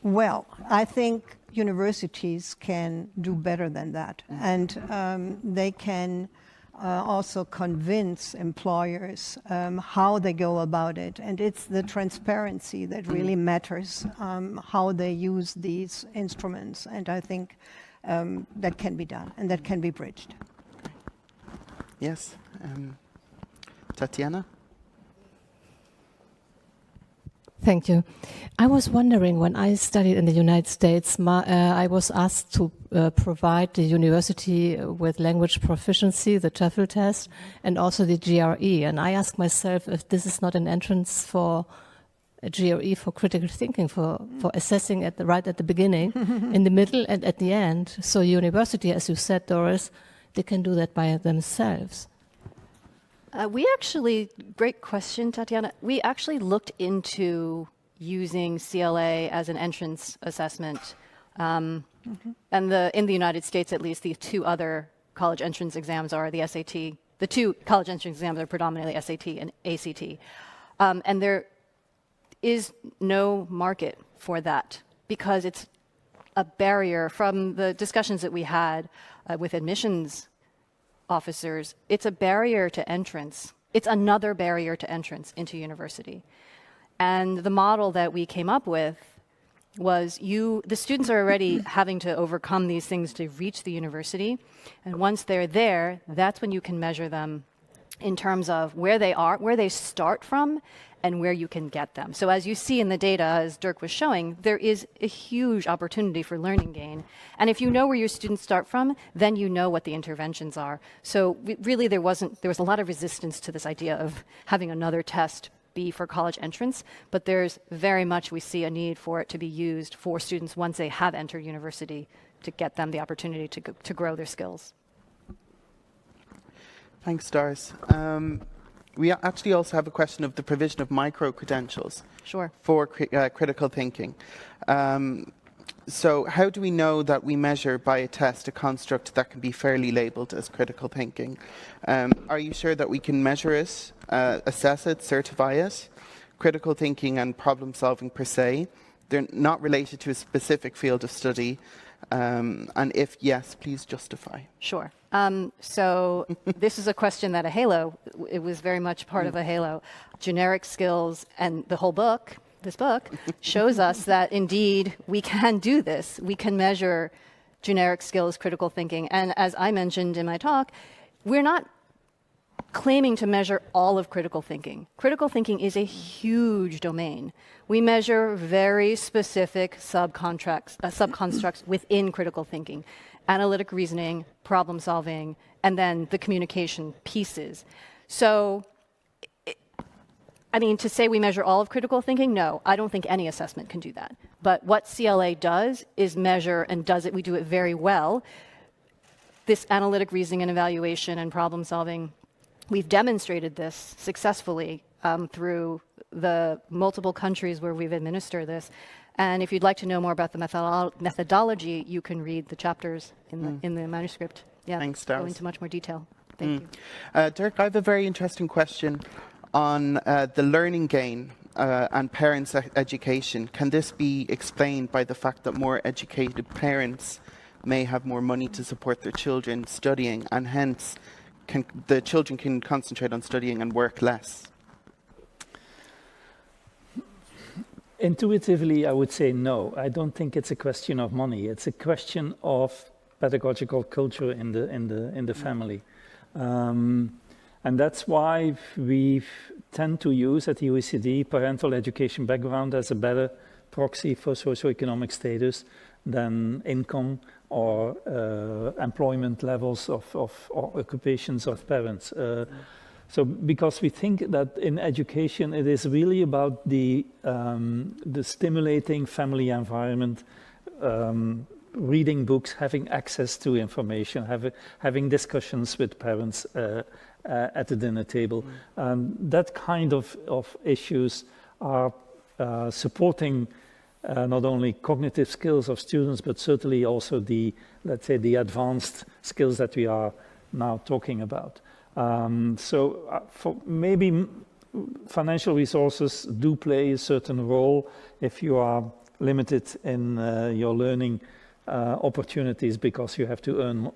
Well, I think universities can do better than that. And they can also convince employers how they go about it. And it's the transparency that really matters, how they use these instruments. And I think that can be done and that can be bridged. Yes. Tatiana? Thank you. I was wondering, when I studied in the United States, I was asked to provide the university with language proficiency, the TOEFL test, and also the GRE. And I asked myself if this is not an entrance for a GRE for critical thinking, for assessing right at the beginning, in the middle, and at the end. So university, as you said, Doris, they can do that by themselves. Great question, Tatiana. We actually looked into using CLA as an entrance assessment. And in the United States, at least, the two other college entrance exams are the SAT. The two college entrance exams are predominantly SAT and ACT. And there is no market for that because it's a barrier. From the discussions that we had with admissions officers, it's a barrier to entrance. It's another barrier to entrance into university. And the model that we came up with was the students are already having to overcome these things to reach the university. And once they're there, that's when you can measure them in terms of where they are, where they start from, and where you can get them. So as you see in the data, as Dirk was showing, there is a huge opportunity for learning gain. And if you know where your students start from, then you know what the interventions are. So really there was a lot of resistance to this idea of having another test be for college entrance, but there's very much, we see a need for it to be used for students once they have entered university to get them the opportunity to grow their skills. Thanks, Doris. We actually also have a question of the provision of micro-credentials Sure. for critical thinking. So how do we know that we measure by a test a construct that can be fairly labelled as critical thinking? Are you sure that we can measure it, assess it, certify it? Critical thinking and problem solving per se, they're not related to a specific field of study. And if yes, please justify. Sure. So this is a question that it was very much part of a Halo. Generic skills and the whole book, this book, shows us that indeed we can do this. We can measure generic skills, critical thinking. And as I mentioned in my talk, we're not claiming to measure all of critical thinking. Critical thinking is a huge domain. We measure very specific subconstructs within critical thinking, analytic reasoning, problem solving, and then the communication pieces. So, I mean, to say we measure all of critical thinking, no, I don't think any assessment can do that. But what CLA does is measure, and we do it very well, this analytic reasoning and evaluation and problem solving. We've demonstrated this successfully through the multiple countries where we've administered this. And if you'd like to know more about the methodology, you can read the chapters in the manuscript. Yeah, Thanks, go Doris. into much more detail. Thank you. Dirk, I have a very interesting question on the learning gain and parents' education. Can this be explained by the fact that more educated parents may have more money to support their children studying, and hence the children can concentrate on studying and work less? Intuitively, I would say no. I don't think it's a question of money. It's a question of pedagogical culture in the family. And that's why we tend to use at the OECD parental education background as a better proxy for socioeconomic status than income or employment levels or occupations of parents. So because we think that in education it is really about the stimulating family environment, reading books, having access to information, having discussions with parents at the dinner table. That kind of issues are supporting not only cognitive skills of students, but certainly also the advanced skills that we are now talking about. For maybe financial resources do play a certain role if you are limited in your learning opportunities because you have to earn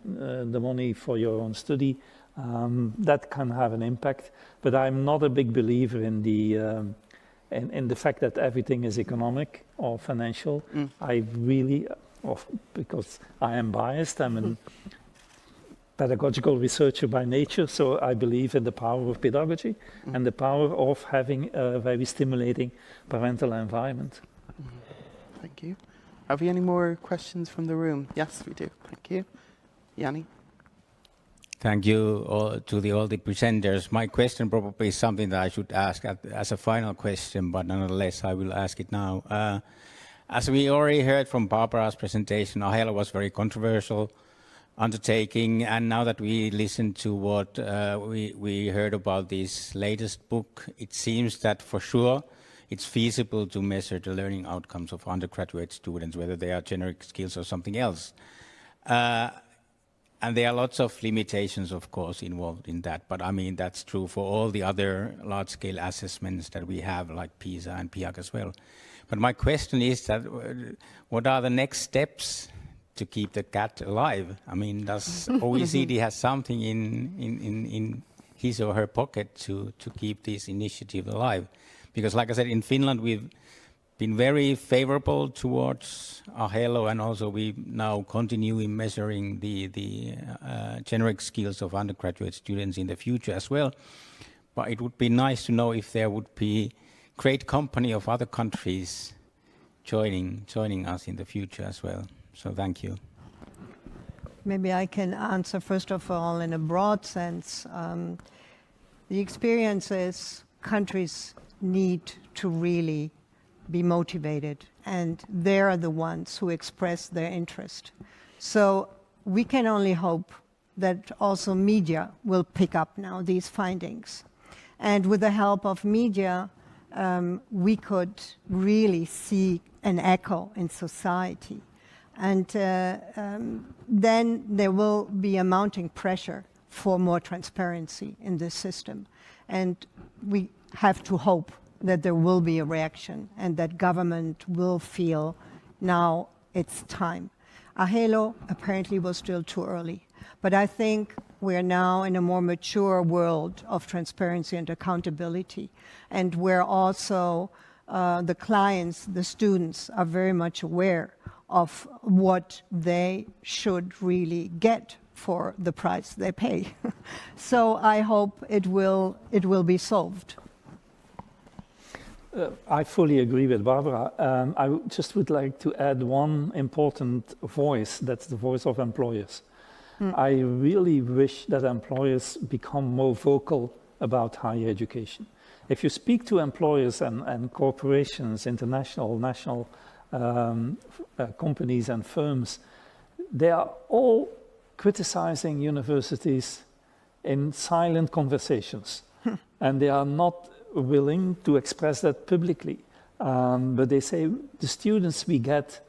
the money for your own study. That can have an impact, but I'm not a big believer in the fact that everything is economic or financial. I really, because I am biased, I'm a pedagogical researcher by nature, so I believe in the power of pedagogy and the power of having a very stimulating parental environment. Thank you. Have we any more questions from the room? Yes, we do. Thank you. Yanni? Thank you all to all the presenters. My question probably is something that I should ask as a final question, but nonetheless I will ask it now. As we already heard from Barbara's presentation, AHELO was very controversial undertaking, and now that we listened to what we heard about this latest book, it seems that for sure it's feasible to measure the learning outcomes of undergraduate students, whether they are generic skills or something else. And there are lots of limitations, of course, involved in that. But I mean, that's true for all the other large-scale assessments that we have, like PISA and PIAAC as well. But my question is that what are the next steps to keep the cat alive? I mean, does OECD have something in his or her pocket to keep this initiative alive? Because like I said, in Finland, we've been very favorable towards AHELO, and also we now continue in measuring the generic skills of undergraduate students in the future as well. But it would be nice to know if there would be great company of other countries joining us in the future as well. So thank you. Maybe I can answer, first of all, in a broad sense. The experience is countries need to really be motivated, and they're the ones who express their interest. So we can only hope that also media will pick up now these findings. And with the help of media, we could really see an echo in society. And then there will be a mounting pressure for more transparency in this system. And we have to hope that there will be a reaction and that government will feel now it's time. Halo apparently was still too early, but I think we're now in a more mature world of transparency and accountability, and where also the clients, the students, are very much aware of what they should really get for the price they pay. So I hope it will be solved. I fully agree with Barbara. I just would like to add one important voice, that's the voice of employers. I really wish that employers become more vocal about higher education. If you speak to employers and corporations, international, national companies and firms, they are all criticizing universities in silent conversations. And they are not willing to express that publicly. But they say the students we get,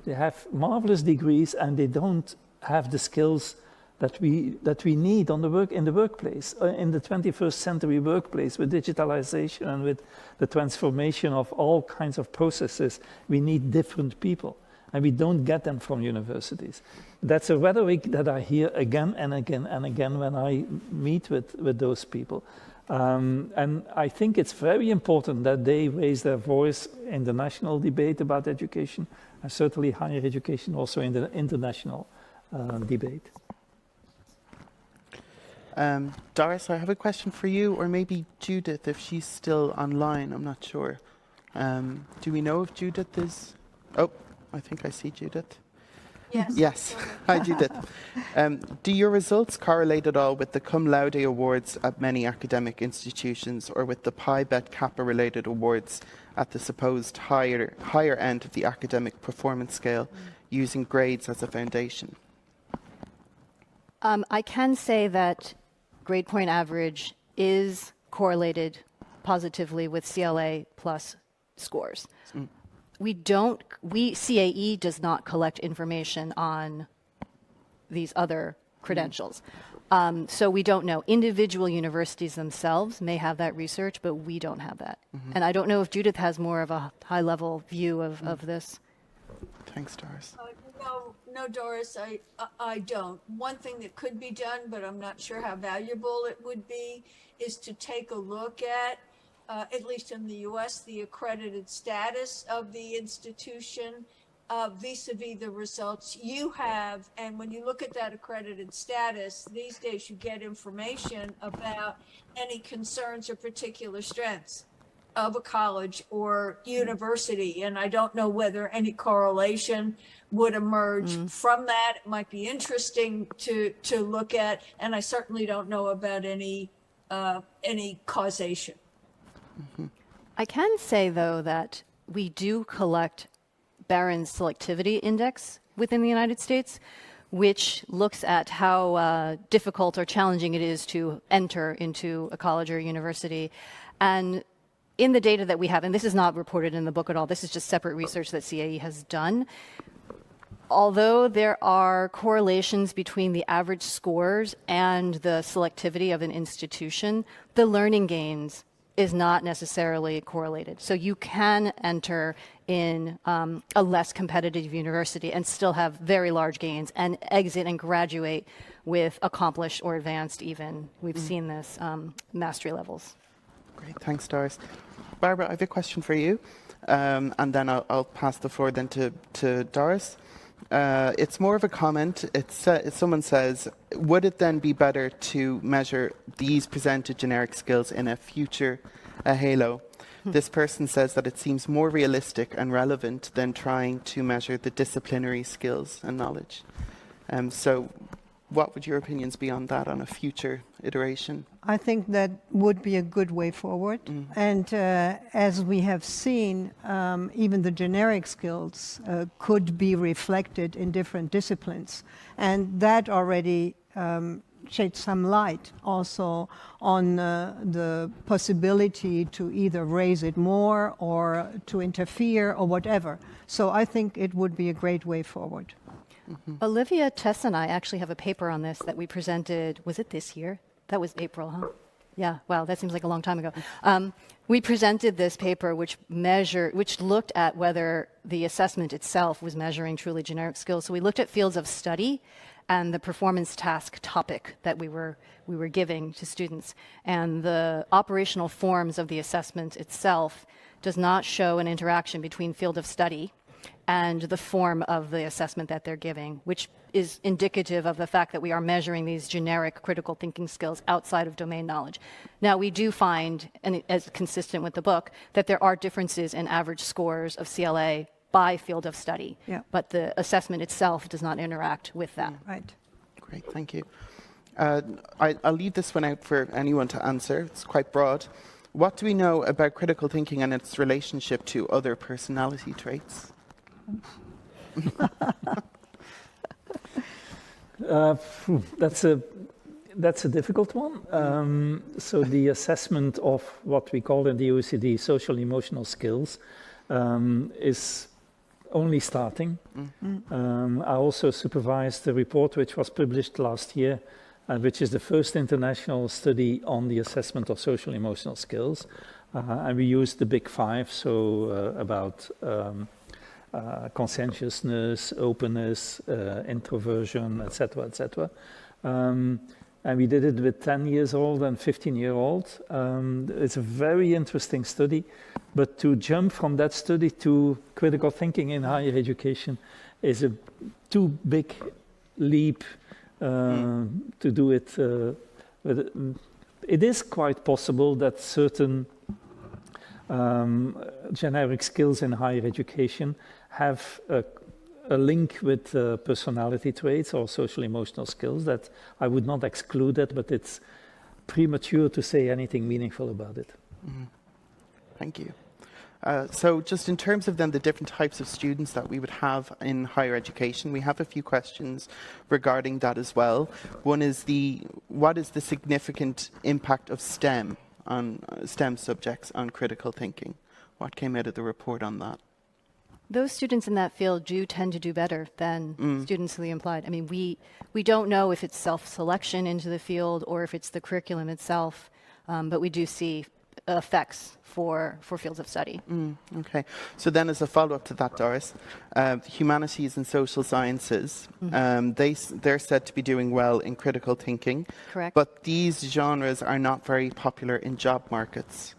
they have marvelous degrees and they don't have the skills that we need in the workplace, in the 21st century workplace, with digitalization and with the transformation of all kinds of processes. We need different people, and we don't get them from universities. That's a rhetoric that I hear again and again and again when I meet with those people. And I think it's very important that they raise their voice in the national debate about education, and certainly higher education also in the international debate. Doris, I have a question for you, or maybe Judith, if she's still online. I'm not sure. Do we know if Judith is... Oh, I think I see Judith. Yes. Yes. Hi, Judith. Do your results correlate at all with the cum laude awards at many academic institutions, or with the Pi Bet Kappa-related awards at the supposed higher end of the academic performance scale, using grades as a foundation? I can say that grade point average is correlated positively with CLA plus scores. CAE does not collect information on these other credentials. So we don't know. Individual universities themselves may have that research, but we don't have that. And I don't know if Judith has more of a high-level view of this. Thanks, Doris. No, Doris, I don't. One thing that could be done, but I'm not sure how valuable it would be, is to take a look at least in the US, the accredited status of the institution vis-a-vis the results you have. And when you look at that accredited status, these days you get information about any concerns or particular strengths of a college or university. And I don't know whether any correlation would emerge from that. It might be interesting to look at, and I certainly don't know about any causation. I can say, though, that we do collect Barron's Selectivity Index within the United States, which looks at how difficult or challenging it is to enter into a college or a university. And in the data that we have, and this is not reported in the book at all, this is just separate research that CAE has done, although there are correlations between the average scores and the selectivity of an institution, the learning gains is not necessarily correlated. So you can enter in a less competitive university and still have very large gains and exit and graduate with accomplished or advanced even. We've seen this mastery levels. Great, thanks, Doris. Barbara, I have a question for you, and then I'll pass the floor then to Doris. It's more of a comment. Someone says, would it then be better to measure these presented generic skills in a future Halo This person says that it seems more realistic and relevant than trying to measure the disciplinary skills and knowledge. So what would your opinions be on that on a future iteration? I think that would be a good way forward. And as we have seen, even the generic skills could be reflected in different disciplines. And that already shed some light also on the possibility to either raise it more or to interfere or whatever. So I think it would be a great way forward. Olivia Tess and I actually have a paper on this that we presented, was it this year? That was April, huh? Yeah, wow, that seems like a long time ago. We presented this paper which looked at whether the assessment itself was measuring truly generic skills. So we looked at fields of study and the performance task topic that we were giving to students. And the operational forms of the assessment itself does not show an interaction between field of study and the form of the assessment that they're giving, which is indicative of the fact that we are measuring these generic critical thinking skills outside of domain knowledge. Now, we do find, and as consistent with the book, that there are differences in average scores of CLA by field of study, but the assessment itself does not interact with that. Right. Great, thank you. I'll leave this one out for anyone to answer. It's quite broad. What do we know about critical thinking and its relationship to other personality traits? That's a difficult one. So the assessment of what we call in the OECD social emotional skills is only starting. I also supervised the report which was published last year, which is the first international study on the assessment of social emotional skills. And we used the big five, so about conscientiousness, openness, introversion, etc., etc. And we did it with 10-year-old and 15-year-old. It's a very interesting study, but to jump from that study to critical thinking in higher education is a too big leap to do it. It is quite possible that certain generic skills in higher education have a link with personality traits or social emotional skills. That I would not exclude that, but it's premature to say anything meaningful about it. Thank you. So just in terms of then the different types of students that we would have in higher education, we have a few questions regarding that as well. One is what is the significant impact of STEM on STEM subjects on critical thinking? What came out of the report on that? Those students in that field do tend to do better than students in the implied. I mean, we don't know if it's self-selection into the field or if it's the curriculum itself, but we do see effects for fields of study. Okay. So then as a follow-up to that, Doris, humanities and social sciences, they're said to be doing well in critical thinking. Correct. But these genres are not very popular in job markets.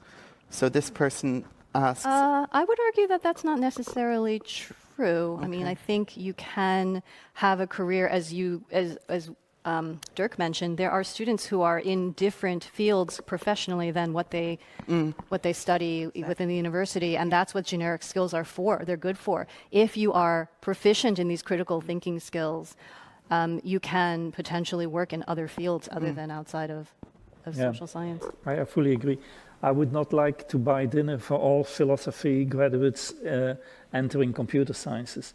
So this person asks... I would argue that that's not necessarily true. Okay. I mean, I think you can have a career as Dirk mentioned. There are students who are in different fields professionally than what they study within the university, and that's what generic skills are for. They're good for. If you are proficient in these critical thinking skills, you can potentially work in other fields other than outside of social science. I fully agree. I would not like to buy dinner for all philosophy graduates entering computer sciences.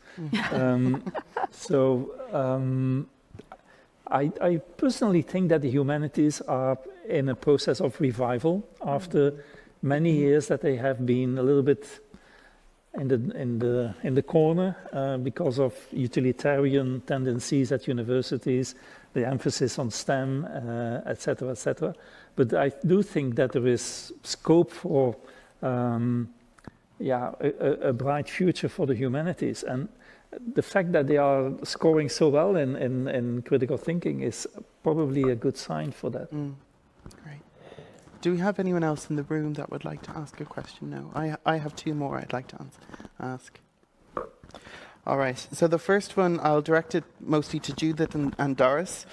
I personally think that the humanities are in a process of revival after many years that they have been a little bit in the corner because of utilitarian tendencies at universities, the emphasis on STEM, etc., etc. But I do think that there is scope for a bright future for the humanities, and the fact that they are scoring so well in critical thinking is probably a good sign for that. Great. Do we have anyone else in the room that would like to ask a question? No. I have two more I'd like to ask. All right. So the first one, I'll direct it mostly to Judith and Doris.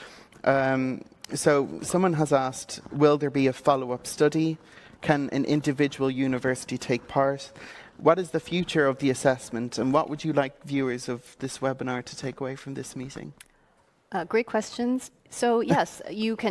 So someone has asked, will there be a follow-up study? can an individual university take part? What is the future of the assessment, and what would you like viewers of this webinar to take away from this meeting? Great questions. So yes,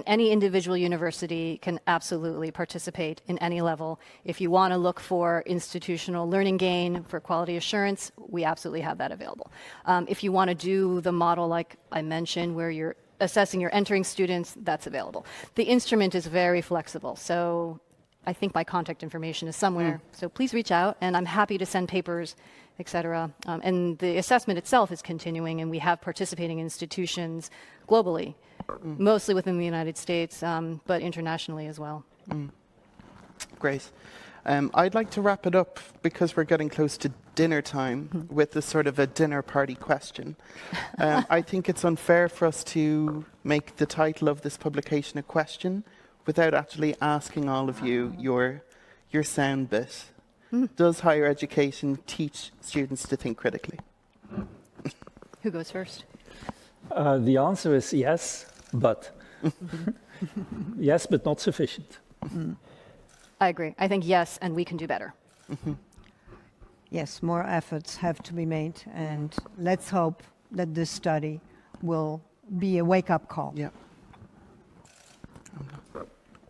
any individual university can absolutely participate in any level. If you want to look for institutional learning gain, for quality assurance, we absolutely have that available. If you want to do the model like I mentioned, where you're assessing your entering students, that's available. The instrument is very flexible, so I think my contact information is somewhere. So please reach out, and I'm happy to send papers, etc. And the assessment itself is continuing, and we have participating institutions globally, mostly within the United States, but internationally as well. Great. I'd like to wrap it up, because we're getting close to dinner time, with a sort of a dinner party question. I think it's unfair for us to make the title of this publication a question without actually asking all of you your sound bit. Does higher education teach students to think critically? Who goes first? The answer is yes, but yes, but not sufficient. I agree. I think yes, and we can do better. Yes, more efforts have to be made, and let's hope that this study will be a wake-up call. Yeah.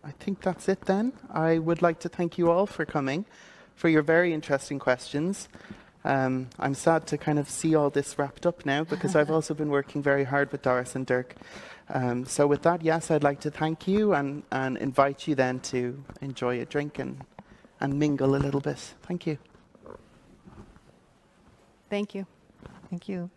I think that's it then. I would like to thank you all for coming, for your very interesting questions. I'm sad to kind of see all this wrapped up now, because I've also been working very hard with Doris and Dirk. So with that, yes, I'd like to thank you and invite you then to enjoy a drink and mingle a little bit. Thank you. Thank you. Thank you.